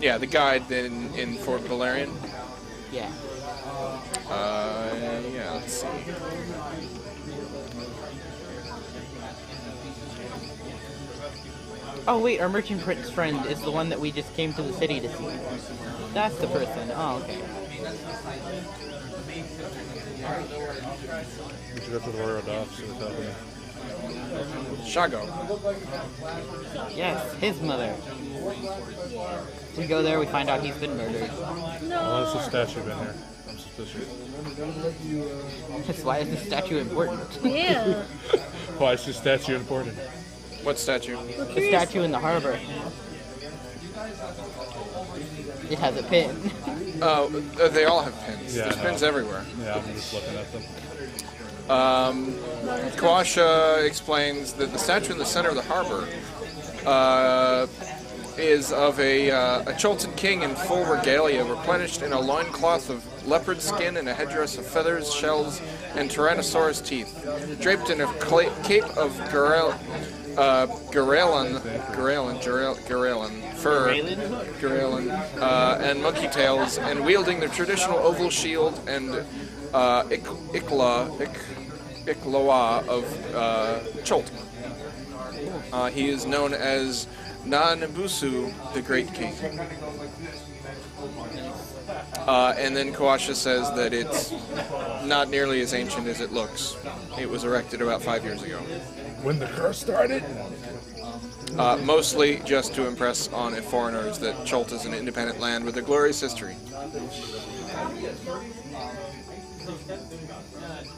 Yeah, the guide in Fort Valerian. Yeah. Yeah, let's see. Oh wait, our merchant prince friend is the one that we just came to the city to see. That's the person. Oh, okay. We should go to the Royal Docks and tell them. Shago. Yes, his mother. We go there, we find out he's been murdered. Why has the statue been here? I'm suspicious. That's why is the statue important? Yeah. Why is this statue important? What statue? The statue in the harbor. It has a pin. Oh, they all have pins. Yeah, There's I know. pins everywhere. Yeah, I'm just looking at them. Kawasha explains that the statue in the center of the harbor is of a Cholton king in full regalia, replenished in a loincloth of leopard skin and a headdress of feathers, shells, and tyrannosaurus teeth, draped in a cape of Garellan fur, and monkey tails, and wielding the traditional oval shield and Ikloa of Cholton. He is known as Nanbusu, the Great King. And then Kawasha says that it's not nearly as ancient as it looks. It was erected about 5 years ago. When the curse started? Mostly just to impress on foreigners that Cholt is an independent land with a glorious history.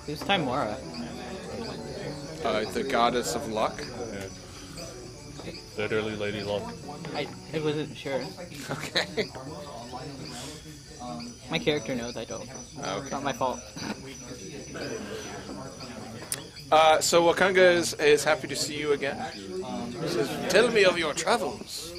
Who's Timora? The goddess of luck. Literally Lady Luck. I wasn't sure. Okay. My character knows I don't. It's not my fault. So Wakanga is happy to see you again. He says, tell me of your travels.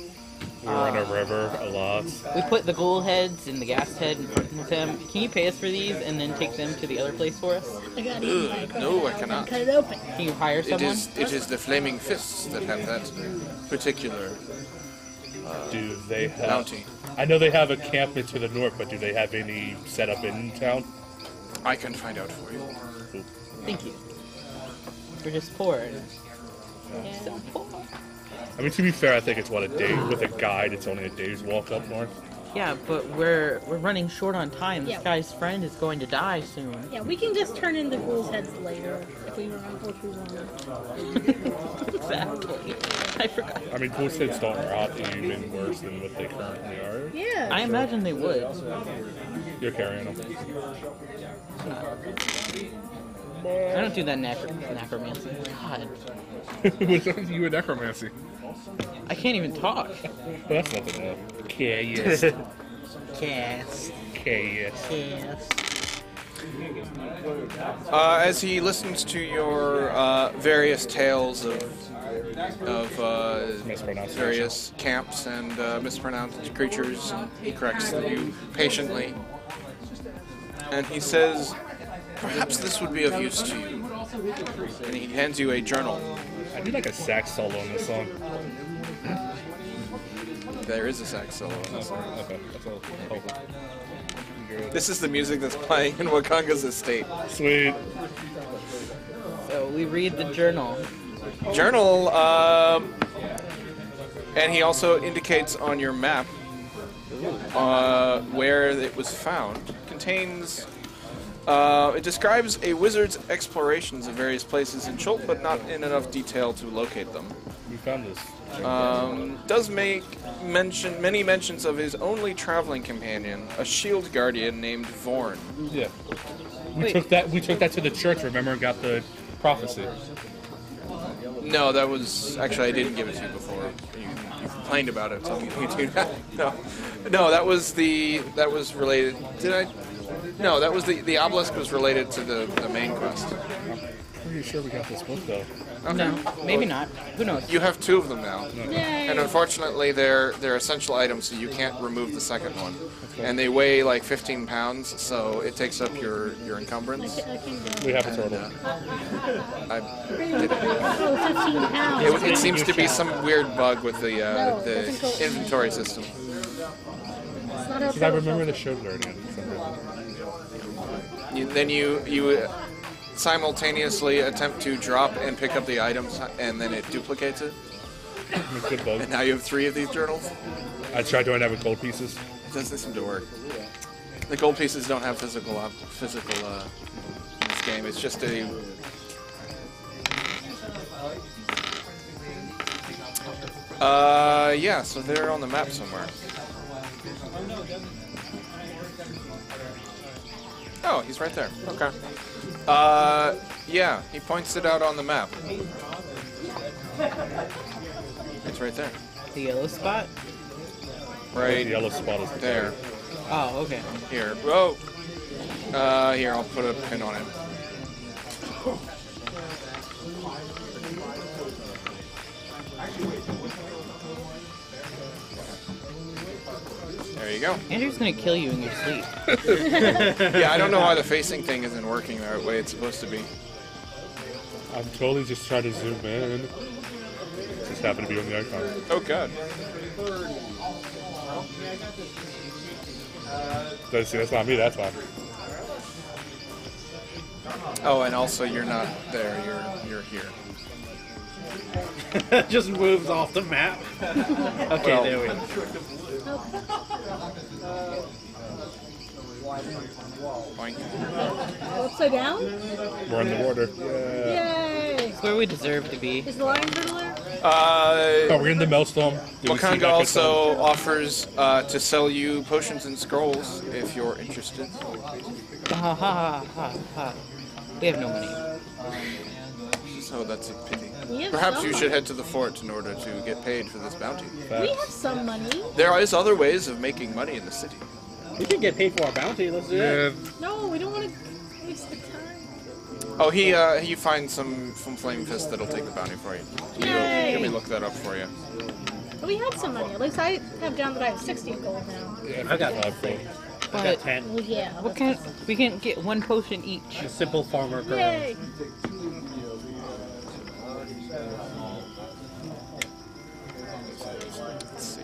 We were on a river a lot. We put the ghoul heads and the gas head in front of him. Can you pay us for these and then take them to the other place for us? I got eaten by a crocodile. No, I cannot. Cut it open. Can you hire someone? It is the flaming fists that have that particular Do they have... bounty. I know they have a camp to the north, but do they have any set up in town? I can find out for you. Thank you. We're just poor. Yeah. So poor. I mean, to be fair, I think it's, what, a day? With a guide, it's only a day's walk up north. Yeah, but we're running short on time. This Yeah. guy's friend is going to die soon. Yeah, we can just turn in the ghouls' heads later if we want. Exactly. I forgot. I mean, ghost heads don't rot even worse than what they currently are. Yeah. I imagine they would. You're carrying them. I don't do that necromancy. God. What's up with you with necromancy? I can't even talk. But that's nothing new. Chaos. Yes. Chaos. Yes. As he listens to your various tales of Mispronounced. various camps and mispronounced creatures, he corrects you patiently. And he says, perhaps this would be of use to you. And he hands you a journal. I do like a sax solo in this song. There is a sax solo in this. Okay, that's all. Oh. This is the music that's playing in Wakanga's estate. Sweet. So we read the journal. Journal, and he also indicates on your map where it was found. Contains, it describes a wizard's explorations of various places in Cholt, but not in enough detail to locate them. We found this. Does make many mentions of his only traveling companion, a shield guardian named Vorn. Yeah. We Wait. took that to the church, remember, and got the prophecy. No, that was actually I didn't give it to you before. You complained about it, so you do that. No, that was related. Did I? No, that was the obelisk was related to the main quest. Pretty sure we got this book though. Okay. No, maybe not. Who knows? You have two of them now. Yay. And unfortunately, they're essential items, so you can't remove the second one. And they weigh like 15 pounds, so it takes up your encumbrance. I can do We it. have a turtle. I did, Oh, 15 pounds. it seems to be some weird bug with the No, it doesn't go- inventory system. It's not a Because I remember the show guardian for some reason. Then you simultaneously attempt to drop and pick up the items, and then it duplicates it. It's a good bug. And now you have 3 of these journals. I tried doing that with gold pieces. It doesn't seem to work. The gold pieces don't have physical in this game. It's just a. Yeah. So they're on the map somewhere. Oh, he's right there. Okay. Yeah, he points it out on the map. It's right there. The yellow spot? The Right yellow spot is there. Oh, okay. Here. Whoa. Here, I'll put a pin on it. you go. Andrew's gonna kill you in your sleep. Yeah, I don't know why the facing thing isn't working the way it's supposed to be. I'm totally just trying to zoom in. Just happen to be on the icon. Oh god. See, that's not me, that's fine. Oh, and also you're not there. You're here. Just moves off the map. Okay, Well, there we go. Boink. Upside down? We're in the water. Yay! It's where we deserve to be. Is the lion turtle there? Oh, we're in the Maelstrom. Do we see Wakanda that also offers to sell you potions and scrolls if you're interested. Ha ha ha ha ha. We have no money. So that's a pity. We have Perhaps some you money. should head to the fort in order to get paid for this bounty. We have some money. There is other ways of making money in the city. We can get paid for our bounty. Let's do Yeah. it. No, we don't want to waste the time. Oh, he finds some from Flame Fist that'll take the bounty for you. Yay. Let me look that up for you. But we have some money. At least I have down that I have 60 gold now. I got Gold. I got But 10. Well, yeah. what can we can get one potion each? A simple farmer girl. Yay! Let's see.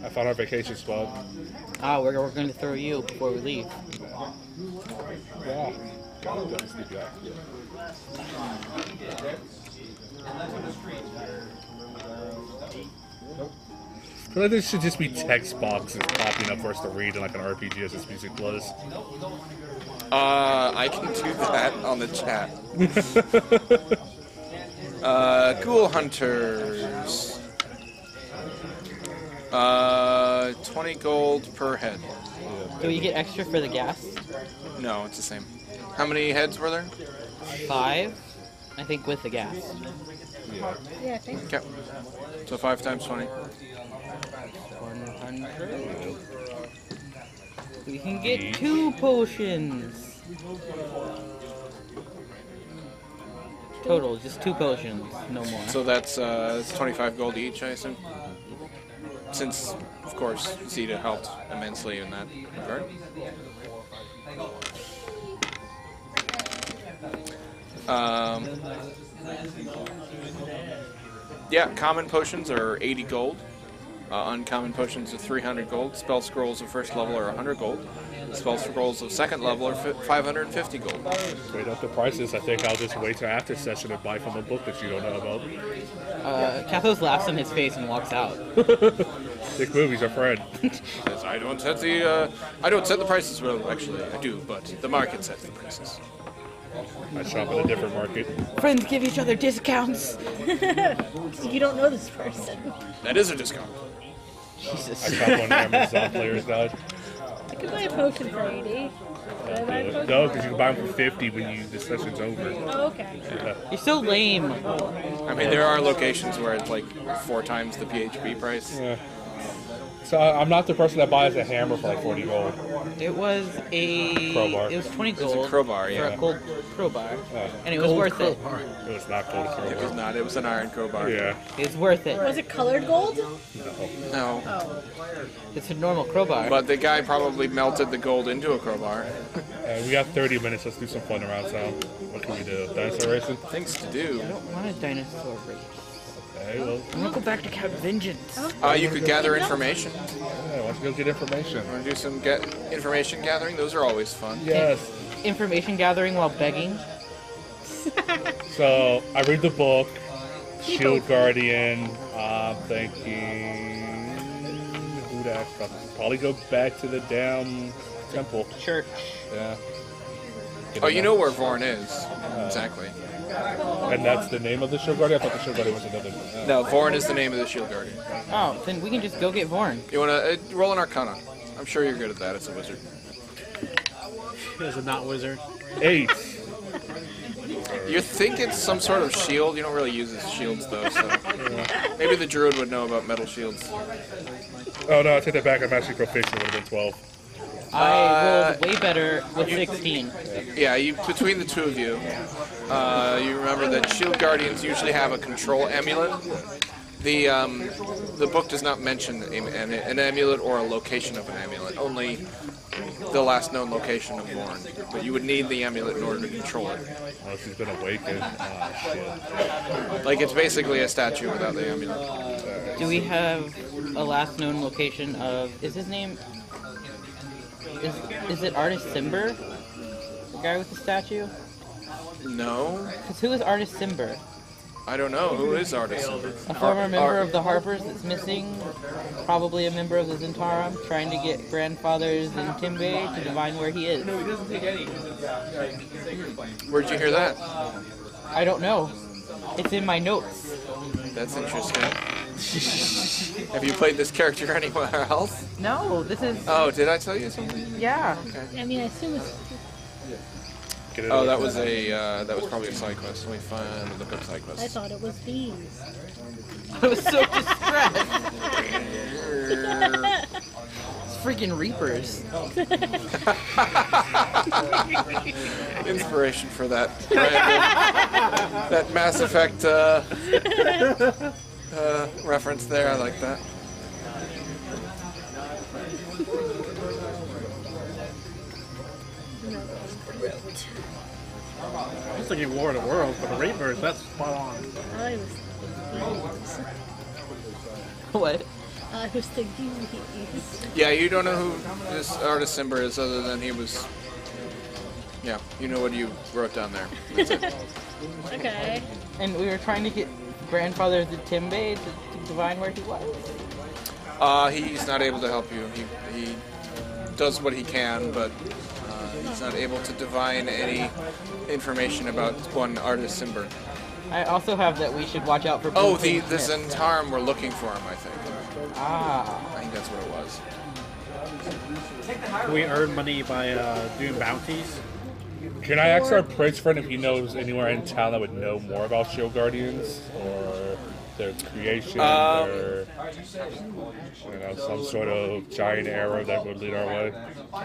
I found our vacation spot. Ah, we're going to throw you before we leave. Yeah. God, that was the guy. I feel like there should just be text boxes popping up for us to read in like an RPG as this music plays. I can do that on the chat. Ghoul Hunters. 20 gold per head. Do we get extra for the gas? No, it's the same. How many heads were there? 5, I think, with the gas. Yeah. Yeah, I think. Okay. So 5 times 20. 100. We can get 2 potions. Total, just 2 potions, no more. So that's 25 gold each, I assume. Since, of course, Zeta helped immensely in that regard. Yeah, common potions are 80 gold. Uncommon potions are 300 gold. Spell scrolls of first level are 100 gold. Spell scrolls of second level are 550 gold. Wait up the prices. I think I'll just wait till after session and buy from a book that you don't know about. Kathos laughs in his face and walks out. Dick Movie's our friend. Says, I don't set the prices. Well, actually, I do, but the market sets the prices. I shop in a different market. Friends give each other discounts. You don't know this person. That is a discount. I Jesus. shop on Amazon Player's Guide. I could buy a potion for 80. Could I buy a potion? No, because you can buy them for 50 when the session's over. Oh, okay. You're so lame. I mean, there are locations where it's like 4 times the PHP price. Yeah. So I'm not the person that buys a hammer for like 40 gold. It was a Crowbar. It was 20 It was a gold crowbar, for yeah. a gold crowbar, Yeah. and it was worth it. It was not gold It was crowbar. not. It was an iron crowbar. Yeah. It was worth it. Was it colored gold? No. Oh. It's a normal crowbar. But the guy probably melted the gold into a crowbar. We got 30 minutes. Let's do some fun around town. What can we do? Dinosaur racing? Things to do. I don't want a dinosaur race. Okay, well, I want to go back to Camp Vengeance. You could gather information. yeah, why don't you go get information? Want to do some information gathering? Those are always fun. Yes. Information gathering while begging. So, I read the book, Shield Guardian. I'm thinking, who that? Probably go back to the damn temple. Church. Yeah. Oh, you know where Vorn is. Exactly. And that's the name of the Shield Guardian? I thought the Shield Guardian was another. No, Vorn is the name of the Shield Guardian. Oh, then we can just go get Vorn. You want to roll an Arcana? I'm sure you're good at that as a wizard. As a not wizard. 8. You think it's some sort of shield. You don't really use his shields, though, so... Maybe the druid would know about metal shields. Oh no, I take that back. I'm actually proficient. It would have been 12. I rolled way better with 16. Yeah, between the two of you, you remember that Shield Guardians usually have a control amulet. The book does not mention an amulet or a location of an amulet, only the last known location of Vorn. But you would need the amulet in order to control it. Oh, she's been awakened. Shit. Like, it's basically a statue without the amulet. Do we have a last known location of... Is his name... Is it Artist Simber? The guy with the statue? No. Because who is Artist Simber? I don't know. Who is Artist? A former member of the Harpers that's missing, probably a member of the Zentarum, trying to get grandfathers in Timbe to divine where he is. No, he doesn't take any. Where'd you hear that? I don't know. It's in my notes. That's interesting. Have you played this character anywhere else? No, this is... Oh, did I tell you something? Yeah. I mean, I assume it's... Oh, that was probably a side quest. Let me find the book side I quest. thought it was bees. I was so distressed. It's freaking Reapers. Inspiration for that that Mass Effect reference there. I like that. I was thinking War of the Worlds, but the Reapers, that's spot on. I was thinking What? I was thinking bees. Yeah, you don't know who this Artist Simber is, other than he was. Yeah, you know what you wrote down there. That's it. Okay. And we were trying to get grandfather to Timbe to divine where he was. He's not able to help you. He does what he can, but he's not able to divine any information about one Artist Simber. I also have that we should watch out for... Oh, Blue the Smith. Zentarum were looking for him, I think. Ah. I think that's what it was. Do we earn money by doing bounties? Can I ask our prince friend if he knows anywhere in town that would know more about Shield Guardians or their creation or some sort of giant arrow that would lead our way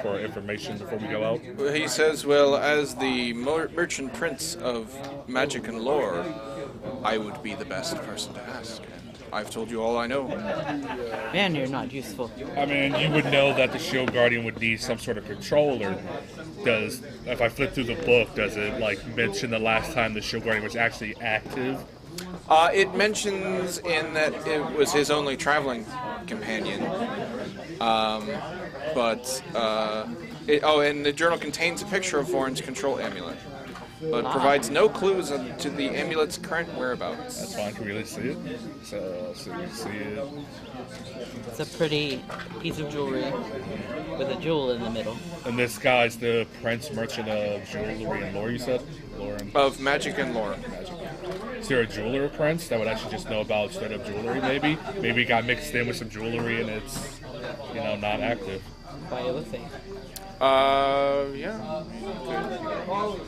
for information before we go out? Well, he says, well, as the merchant prince of magic and lore, I would be the best person to ask. And I've told you all I know. Man, you're not useful. I mean, you would know that the Shield Guardian would need some sort of controller. If I flip through the book, does it mention the last time the Shield Guardian was actually active? It mentions in that it was his only traveling companion. And the journal contains a picture of Vorn's control amulet, but provides no clues to the amulet's current whereabouts. That's fine. Can we really see it? So you see it. It's a pretty piece of jewelry with a jewel in the middle. And this guy's the prince merchant of jewelry and lore, you said? Lauren. Of magic and lore. Is there a jeweler prince that would actually just know about straight up jewelry, maybe? Maybe it got mixed in with some jewelry and it's, not active. By the thing. Yeah.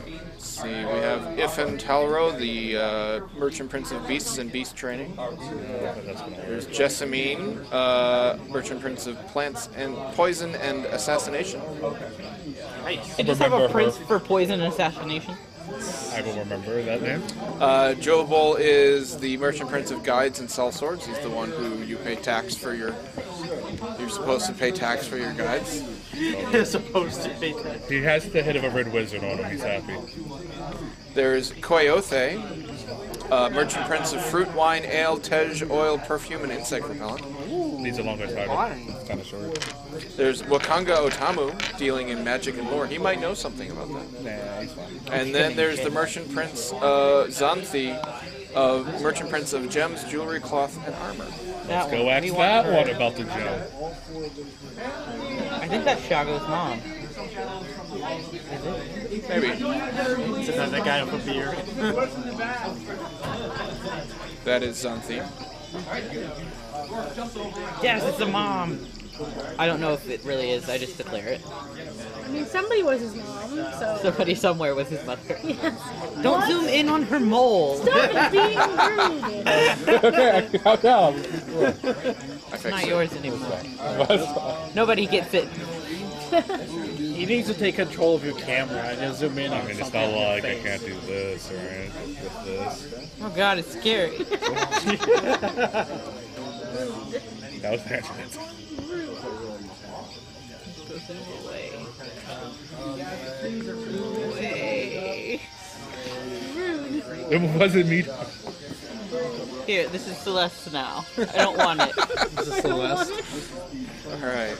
Let's see, we have Ifan Talro, the merchant prince of beasts and beast training. There's Jessamine, merchant prince of plants and poison and assassination. I just have a prince for poison and assassination. I will remember that name. Jobol is the merchant prince of guides and sell swords. He's the one who you pay tax for your... You're supposed to pay tax for your guides. You're supposed to pay tax. He has the head of a red wizard on him. He's happy. There's Koyothe, merchant prince of fruit, wine, ale, tej, oil, perfume, and insect repellent. Needs a longer title. It's kind of short. There's Wakanga Otamu, dealing in magic and lore. He might know something about that. Nah, he's fine. And then there's the merchant prince Xanthi, merchant prince of gems, jewelry, cloth, and armor. Let's go ask that one about the gem. I think that's Shago's mom. Maybe. So that's that guy with a beard. That is Xanthi. Yes, it's a mom. I don't know if it really is. I just declare it. I mean, somebody was his mom, so... Somebody somewhere was his mother. Yes. Don't zoom in on her mole. Stop being rude! Okay, calm down. I It's fixed not it. yours anyway. Nobody gets it. He needs to take control of your camera and just zoom in on I mean, it's something not in your like I face. can't do this or anything with this. Oh god, it's scary. That was passionate. Away. It wasn't me. Here, this is Celeste now. I don't want it. This is Celeste. Alright.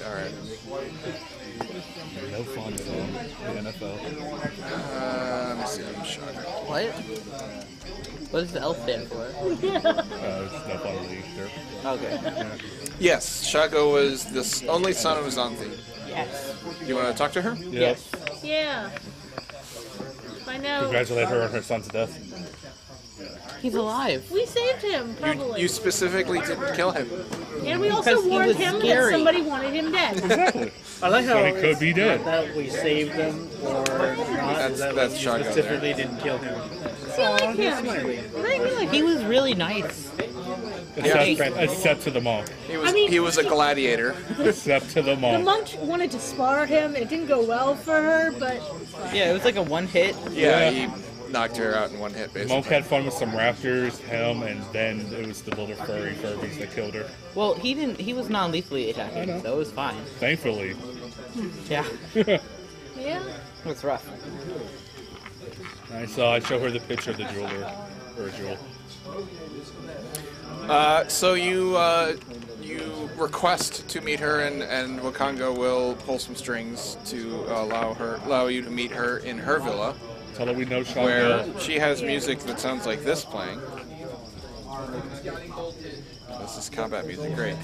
No fun at all. The NFL. Let me see. What? What does the L stand for? It's no fun at Easter. Okay. Yes, Shago was the only son of Xanthi. Yes. You want to talk to her? Yes. Yeah. I know. Congratulate her on her son's death. He's alive. We saved him, probably. You specifically didn't kill him. and we also Because he warned was him scary. that somebody wanted him dead. Exactly. I like how So he could be dead. not that we saved him or not. That's that that's we Shago specifically didn't kill him. See, I like he's him. smiling. I really like He him. was really nice. Except to the monk. He was a gladiator. Except to the The monk. monk wanted to spar him. It didn't go well for her, but Yeah, it was like a one hit. Yeah, he knocked her out in one hit, basically. Monk had fun with some raptors, him, and then it was the little furry Furbies that killed her. Well, he didn't. He was non-lethally attacking, so it was fine. Thankfully. Yeah, yeah. it was rough. I showed her the picture of the jeweler. Or jewel. So you request to meet her, and Wakanga will pull some strings to allow you to meet her in her villa, Tell her we know where Shago. she has music that sounds like this playing. This is combat music, great.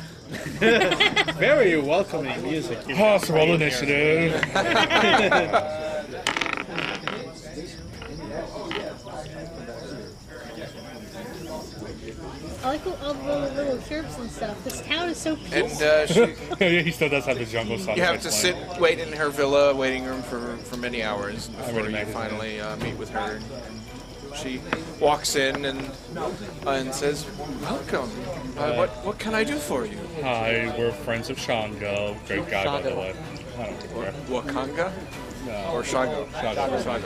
Very welcoming music. you House got roll right here. initiative. I like all the little chirps and stuff. This town is so And peaceful. He still does have the jungle song. you have to wait in her villa waiting room for many hours before already you imagine finally meet with her. She walks in and says, "Welcome. What can I do for you?" Hi, we're friends of Shango. Great guy, by the way. I don't care. Wakanga No. or Shago? Shago.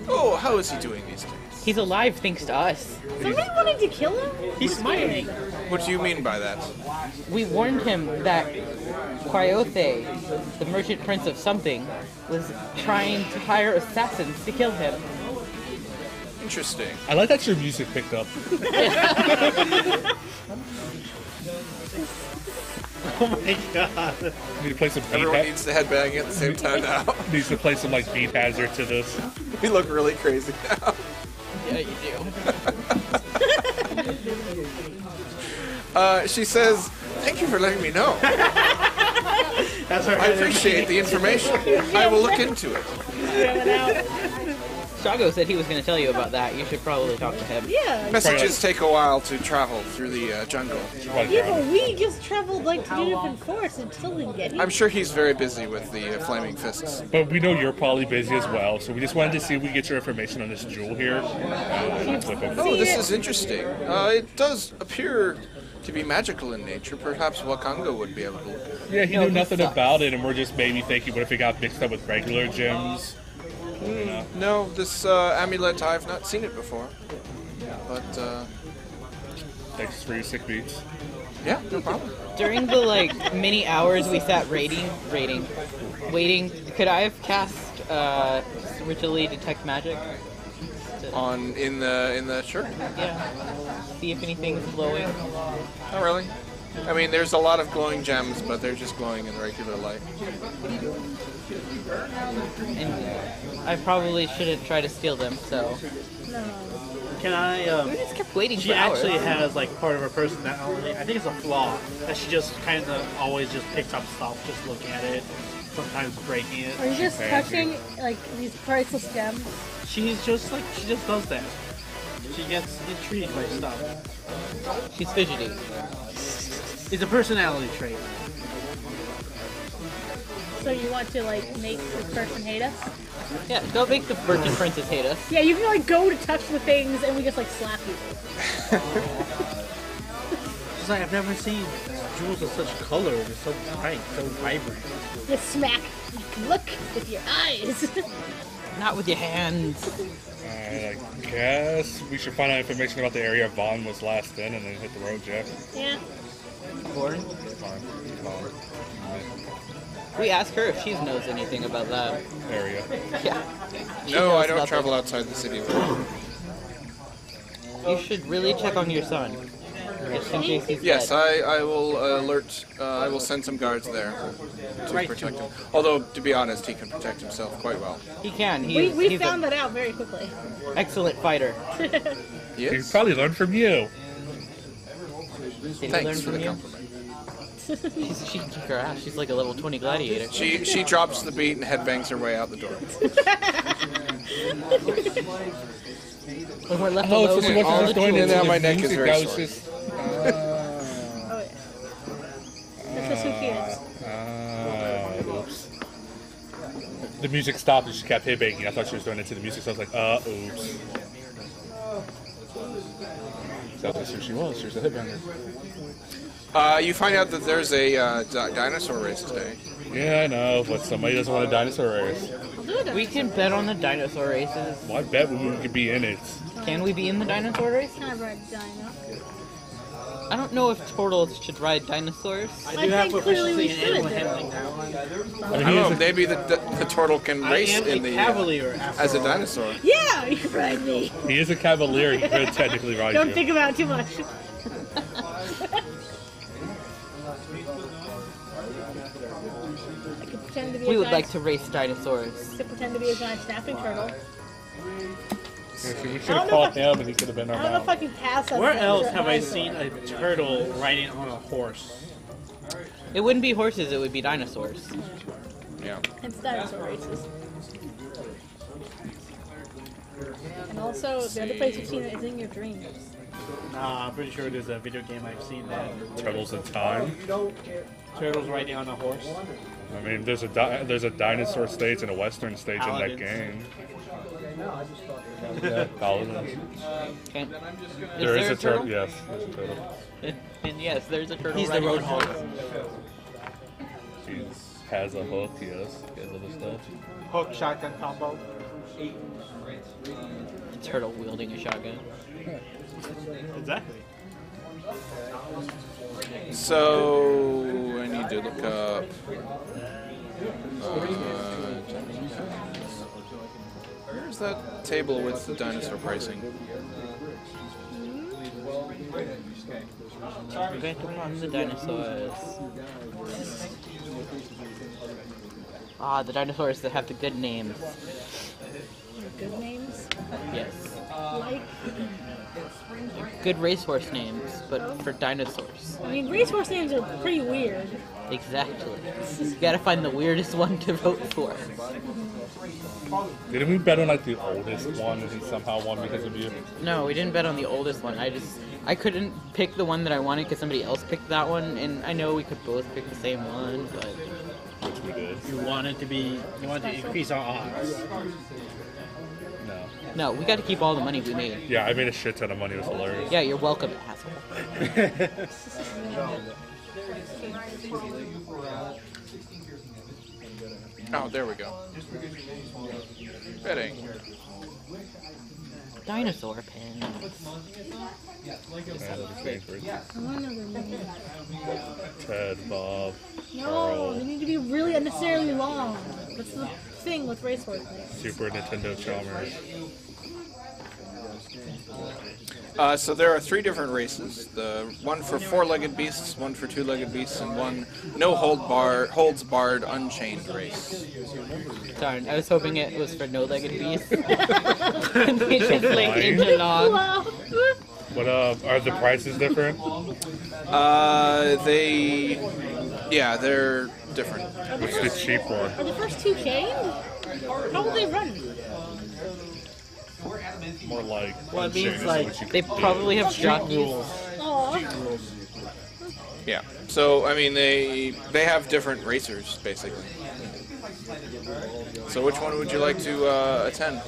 Oh, how is he doing these days? He's alive thanks to us. Somebody wanted to kill him? He's smiling. What do you mean by that? We warned him that Quayothe, the merchant prince of something, was trying to hire assassins to kill him. Interesting. I like that your music picked up. Oh my god. Need to play some beat Everyone needs to headbang at the same time now. needs to play some like beat hazard to this. We look really crazy now. Yeah, you do. She says, "Thank you for letting me know. That's our I appreciate the information. I will look into it." Shago said he was going to tell you about that. You should probably talk to him. Yeah. Messages take a while to travel through the jungle. Yeah, but we just traveled like 2 different forests and still didn't get him. I'm sure he's very busy with the flaming fists. But we know you're probably busy as well, so we just wanted to see if we could get your information on this jewel here. Oh, this is interesting. It does appear to be magical in nature. Perhaps Wakanga would be able to look at it. Yeah, he No, knew he nothing sucks. about it, and we're just maybe thinking, what if it got mixed up with regular gems? No, this amulet, I've not seen it before. But, Thanks for your sick beats. yeah, no problem. During the many hours we sat waiting, could I have cast ritually detect magic? In the sure. Yeah. See if anything's glowing. Not really. I mean, there's a lot of glowing gems, but they're just glowing in regular light. And I probably shouldn't try to steal them, so Can I, we just kept waiting she for hours. actually has like part of her personality. I think it's a flaw that she just kind of always just picks up stuff, just looking at it, sometimes breaking it. Are you just touching like these priceless gems? She's just like she just does that. She gets intrigued by stuff. She's fidgety. It's a personality trait. So you want to like make this person hate us? Yeah, don't make the merchant princess hate us. Yeah, you can like go to touch the things and we just like slap you. It's like I've never seen jewels of such color. They're so bright, so vibrant. You smack. You can look with your eyes. Not with your hands. Alright, I guess we should find out information about the area Vaughn was last in and then hit the road, Jeff. Yeah. Gordon? Fine. We ask her if she knows anything about that. Area. Yeah. She No, knows I don't nothing. travel outside the city. You should really check on your son. Just in case he's Yes, dead. I will alert. I will send some guards there to protect him. Although, to be honest, he can protect himself quite well. He can. We He's found an that out very quickly. excellent fighter. He He is? probably learned from you. Did he learn Thanks for from the you? compliment. She can kick her ass. She's like a level 20 gladiator. She drops the beat and headbangs her way out the door. When we're left Oh, alone so she with all wasn't the just going jewels. now into my the neck is music, very that was sore. just... Oh yeah. That's just who he is. oops. The music stopped and she kept headbanging. I thought she was going into the music, so I was like, oops. So that's who she was. She was a headbanger. You find out that there's a dinosaur race today. Yeah, I know, but somebody doesn't want a dinosaur race. I'll do it. We can bet on the dinosaur races. Well, I bet we could be in it. Can we be in the dinosaur race? Can I ride dino? I don't know if turtles should ride dinosaurs. I do have think clearly we proficiency in animal should. handling now. I mean, I don't know. Maybe the turtle can I race am in a the cavalier after as a all. dinosaur. Yeah, you can ride me. he is a cavalier. He could technically ride Don't you. think about it too much. I could pretend to be We a would giant, like to race dinosaurs. I could pretend to be a giant snapping turtle. Yeah, see, we should have called him and he could have been I our don't know if I mount. can pass that. Where else have I seen a turtle riding on a horse? It wouldn't be horses, it would be dinosaurs. Yeah. It's dinosaur races. And also, the other place you've seen it is in your dreams. Nah, I'm pretty sure there's a video game I've seen that. Turtles in Time. Turtles riding on a horse. I mean, there's a dinosaur stage and a western stage in that Paladins. game. Yeah, Paladins. Can, There is there a turtle. Yes, there's a turtle. And yes, there's a turtle. He's the riding on a roadhog. horse. He has a hook. Yes, he has other stuff. Hook shotgun combo. A turtle wielding a shotgun. Exactly. So I need to look up. Where's that table with the dinosaur pricing? Okay, on the dinosaurs. Ah, the dinosaurs that have the good names. Good names. Yes. Like, Good racehorse names, but for dinosaurs. I mean, racehorse names are pretty weird. Exactly. You gotta find the weirdest one to vote for. Didn't we bet on like the oldest one and he somehow won because of you? No, we didn't bet on the oldest one. I couldn't pick the one that I wanted because somebody else picked that one, and I know we could both pick the same one, but Which we did. You wanted to increase our odds. No. no, we got to keep all the money we made. Yeah, I made a shit ton of money. It was hilarious. Yeah, you're welcome, asshole. Oh, there we go. Betting. Dinosaur pen. Yeah, that was favorite. I want to know their names. Ted, Bob, No, Carl, they need to be really unnecessarily long. That's the thing with racehorse names. Super Nintendo Chalmers. So there are 3 different races. The one for 4-legged beasts, one for 2-legged beasts, and one holds barred unchained race. Darn, I was hoping it was for no-legged beasts. And they just like interlock. Wow. What are the prices different? They're different. What's the cheap one? Are the first 2 chained? How will they run? More like Well, it unchained means is like what you They could probably do. have jockeys. Aw. Yeah. So I mean, they have different racers basically. So which one would you like to attend?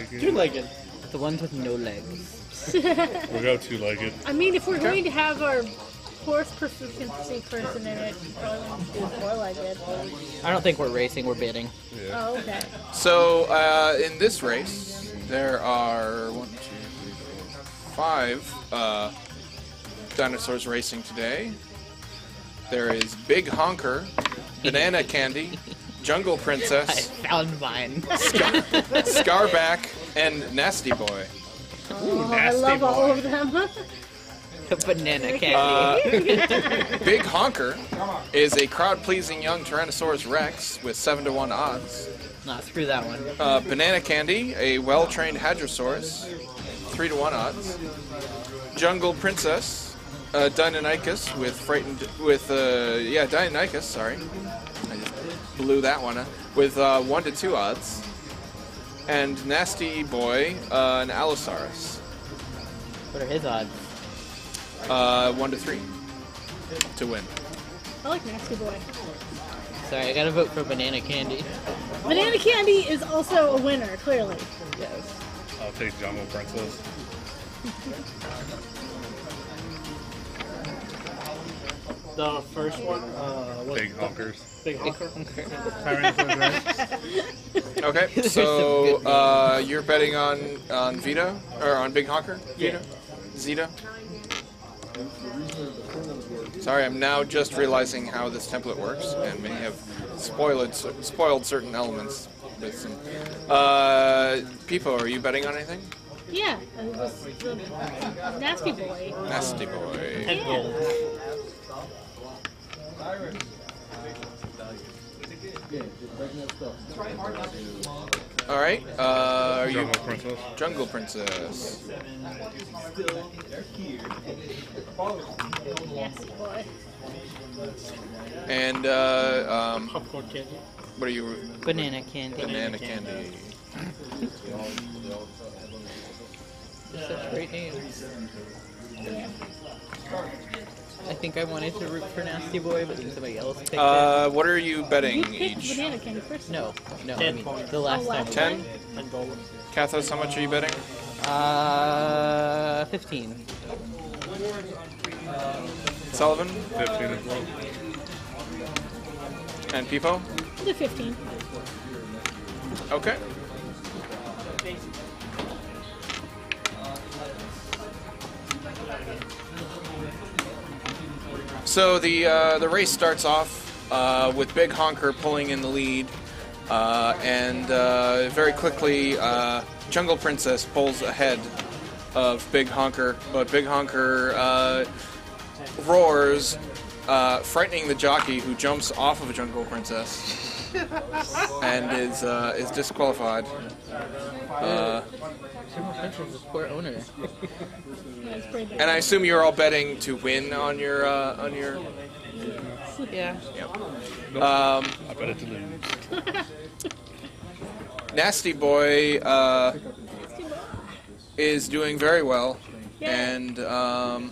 Two-legged. two-legged. The ones with no legs. We'll go two-legged. I mean, if we're going to have our horse proficiency person in it, we probably want to do four-legged. I don't think we're racing, we're bidding. Yeah. Oh, okay. So, in this race, there are 5 dinosaurs racing today. There is Big Honker, Banana Candy, Jungle I Princess, found mine. Scarback, and Nasty Boy. Oh, I nasty love all boy. of them. Banana candy. Big Honker is a crowd-pleasing young Tyrannosaurus Rex with 7-to-1 odds. Nah, screw that one. Banana Candy, a well-trained Hadrosaurus, 3-to-1 odds. Jungle Princess, Deinonychus Deinonychus, sorry. I just blew that one up. With 1-to-2 odds. And Nasty Boy, an Allosaurus. What are his odds? 1-to-3 to win. I like Nasty Boy. Sorry, I gotta vote for banana candy. Banana Candy is also a winner, clearly. Yes. I'll take Jungle Princess. The first one, was Big Honkers. Big Honker. Tyrannosaurus Rex. Okay, so you're betting on Vito or on Big Honker? Vito? Zeta? Sorry, I'm now just realizing how this template works and may have spoiled certain elements. With some. Peepo, are you betting on anything? Yeah, it was the Nasty Boy. Nasty Boy. Yeah. All right. Are you Jungle Princess. Jungle Princess? Nasty Boy. And Popcorn candy. what are you? Banana candy. Banana Candy. Such great names. Yeah. I think I wanted to root for Nasty Boy, but then somebody else picked it. What are you betting You picked each? Banana Candy first. No, I 10 mean, points. the last Oh, time. last 10? 10 gold. Kathos, how much are you betting? 15. Sullivan 15 as well. and Peepo? The 15. Okay. So the race starts off with Big Honker pulling in the lead, and very quickly Jungle Princess pulls ahead of Big Honker, but Big Honker roars, frightening the jockey, who jumps off of Oh, Jungle Princess and is disqualified. This poor owner. That's pretty big. And I assume you're all betting to win on your Yeah. Yep. I bet it to lose. Nasty Boy is doing very well, and Banana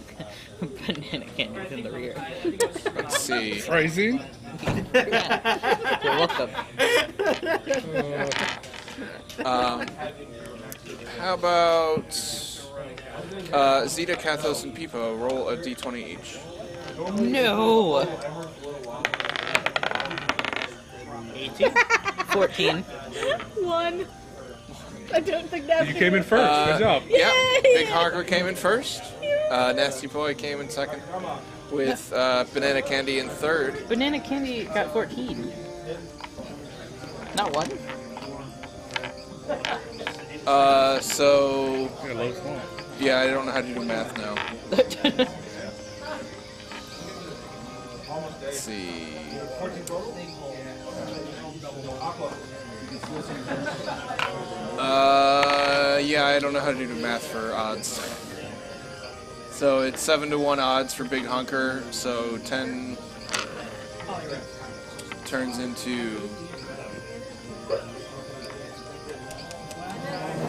candy's in the rear. let's see. Phrasing? You're welcome. How about Zeta, Kathos, and Peepo roll a d20 each? No! 18. 14. 1. I don't think that's You came in first. Good job. Yeah, Yay! Big Honker came in first. Nasty Boy came in second, with Banana Candy in third. Banana candy got 14. Not 1? So Yeah, low small. yeah, I don't know how to do math now. Let's see. Yeah, I don't know how to do math for odds. So it's 7-to-1 odds for Big Honker. So 10 turns into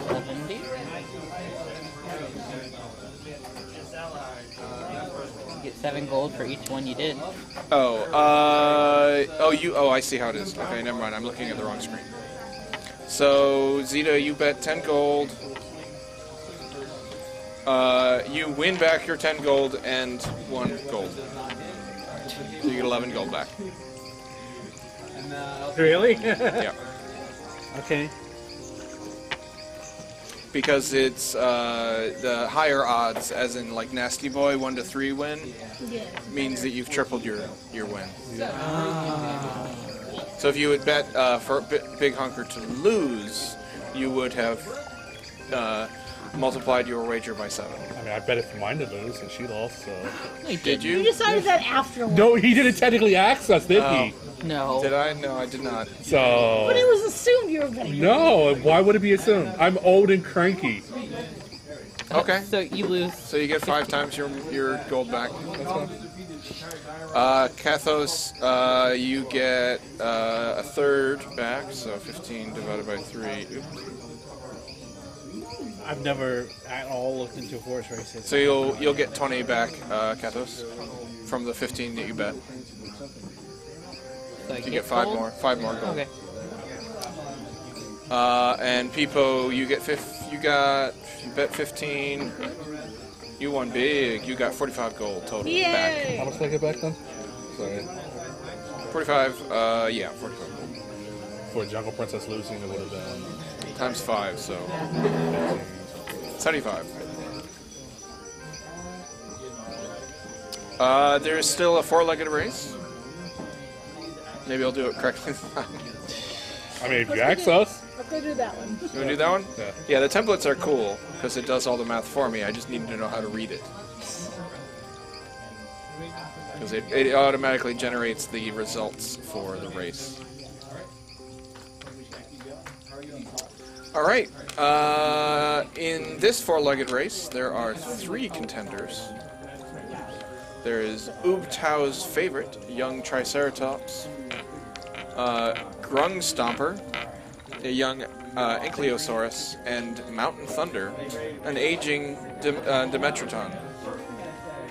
70? You get 7 gold for each one you did. I see how it is. Okay, never mind. I'm looking at the wrong screen. So Zeta, you bet 10 gold. You win back your 10 gold and 1 gold. So you get 11 gold back. Really? Yeah. Okay. Because it's the higher odds, as in like Nasty Boy 1 to 3 win, Yeah. means that you've tripled your win. So if you would bet for Big Hunker to lose, you would have multiplied your wager by 7. I mean, I bet it for mine to lose, and she lost, so... Did You you? decided that afterwards. No, he didn't technically ask us, did he? No. Did I? No, I did not. So... But it was assumed you were going to. No, why would it be assumed? I'm old and cranky. Okay. So you lose. So you get 5 times your gold back. That's fine. Kathos, you get a third back, so 15 divided by 3. Oops. I've never at all looked into horse races. So you'll get 20 back, Kathos, from the 15 that you bet. So I You get 5 gold? more. 5 more gold. Okay. And Peepo, you get you bet 15. You won big. You got 45 gold total back. Yay! How much did I get back then? Sorry. 45. Yeah, 45 gold. For Jungle Princess losing, it would have been... Times 5, so 75. There is still a 4-legged race. Maybe I'll do it correctly this time. I mean, if you ask us... Let's go do that one. You want to do that one? Yeah. Yeah, the templates are cool because it does all the math for me. I just need to know how to read it. Because it automatically generates the results for the race. Alright, in this 4-legged race, there are 3 contenders. There is Ubtau's favorite, young Triceratops, Grung Stomper, a young Ankylosaurus, and Mountain Thunder, an aging Dimetrodon.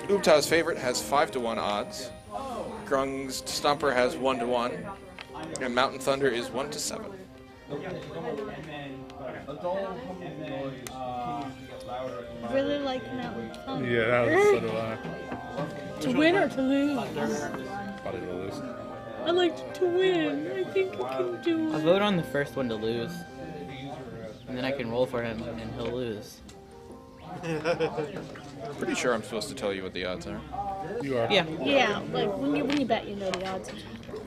Ubtau's favorite has 5-to-1 odds, Grung's Stomper has 1-to-1, and Mountain Thunder is 1-to-7. Really like Mountain Thunder. Yeah, that was so do I. To win or to lose? Probably gonna lose. I like to win. I think I can do I'll it. vote on the first one to lose. And then I can roll for him, and he'll lose. Pretty sure I'm supposed to tell you what the odds are. You are. Yeah. Yeah, like when you bet, you know the odds.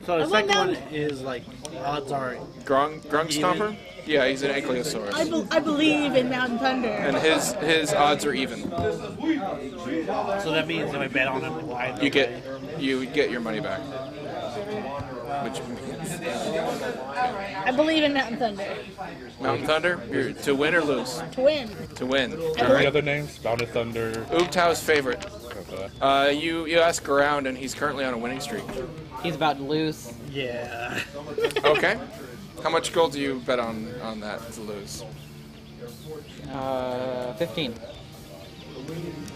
So the I went second one down- is like odds are Grung Stomper? Yeah, he's an Ankylosaurus. I believe in Mountain Thunder. And his odds are even. so that means if I bet on him, either You way. get your money back. Which means I believe in Mountain Thunder. Mountain Thunder, you're to win or lose? To win. To win. Any other names? Mountain Thunder. Ubtau's favorite. Okay. You ask around, and he's currently on a winning streak. He's about to lose. Yeah. Okay. How much gold do you bet on that to lose? 15.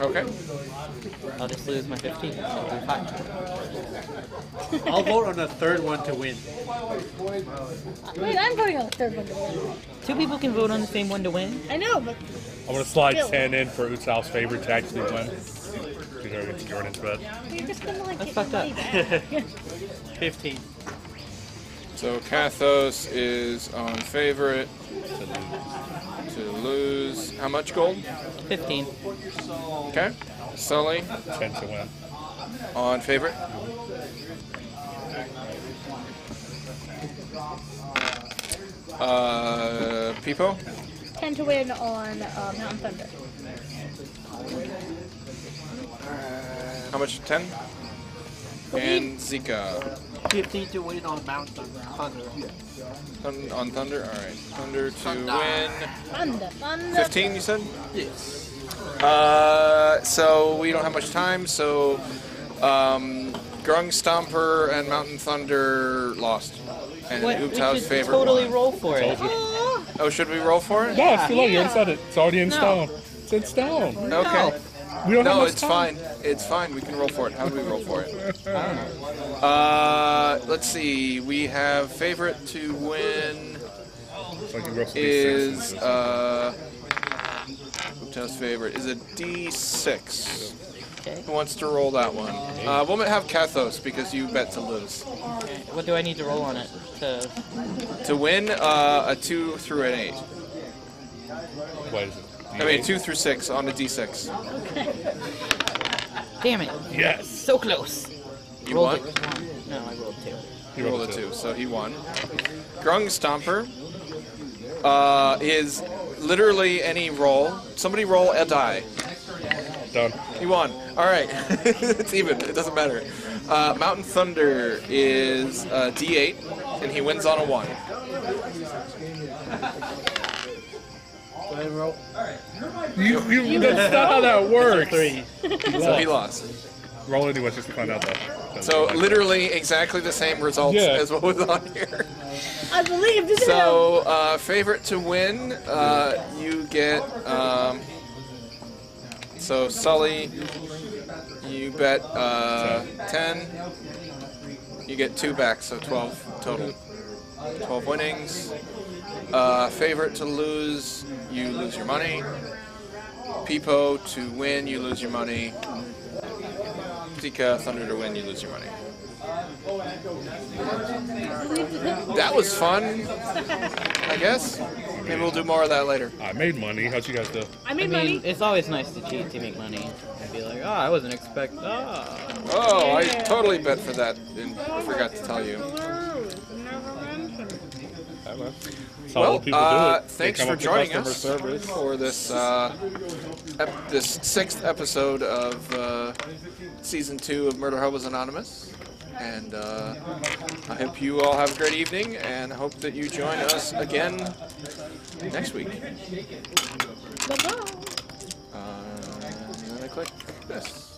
Okay. I'll just lose my 15. I'll do 5. I'll vote on the third one to win. Wait, I'm voting on the third one to win. 2 people can vote on the same one to win. I know, but I'm gonna slide Still. 10 in for Utsal's favorite to actually win. It's Jordan's bet. you're just gonna like That's get fucked money up. back. 15. So Kathos is on favorite to lose. How much gold? 15. Okay. Sully 10 to win. on favorite. Peepo 10 to win on Mountain Thunder. how much? 10. And Zika 15 to win on Mountain Thunder. on Thunder. All right. Thunder to win. Thunder, Thunder. 15, you said? Yes. So we don't have much time, so Grung Stomper and Mountain Thunder lost. And What? We Ubtau's should favorite totally won. roll for it. Oh, should we roll for it? No, it's too late. You Yeah. already said it. It's already in No. stone. It's in stone. Okay. We don't have No, much it's time. fine. It's fine. We can roll for it. How do we roll for it? Let's see. We have favorite to win So I can roll some is D6. Toast favorite is a D6. Okay. Who wants to roll that one? We'll have Kathos because you bet to lose. What do I need to roll on it To win, a 2 through an 8. What is it? I mean, 2 through 6 on a D6. Damn it. Yes. So close. You Rolled won? it. No, I rolled 2. You rolled a 2, so he won. Grung Stomper is literally any roll. Somebody roll a die. Done. He won. All right. It's even. It doesn't matter. Mountain Thunder is D8, and he wins on a 1. Go ahead and roll. That's not how that works. 3. So he lost. Roll anyway just to find out though. So literally exactly the same results Yeah. as what was on here. I believed in him. So favorite to win, you get. So Sully, you bet 10. You get 2 back, so 12 total. 12 winnings. Favorite to lose, you lose your money. Peepo to win, you lose your money. Zika, Thunder to win, you lose your money. That was fun, I guess. Maybe we'll do more of that later. I made money. How'd you guys do? I made I mean, money. it's always nice to cheat to make money. And be like, oh, I wasn't expecting. Oh. Oh, I totally bet for that and forgot to tell you. Well, people do it. They Thanks come for up to joining customer us service. for this this 6th episode of Season 2 of Murderhobos Anonymous. And I hope you all have a great evening, and I hope that you join us again next week. Bye-bye. And then I click this.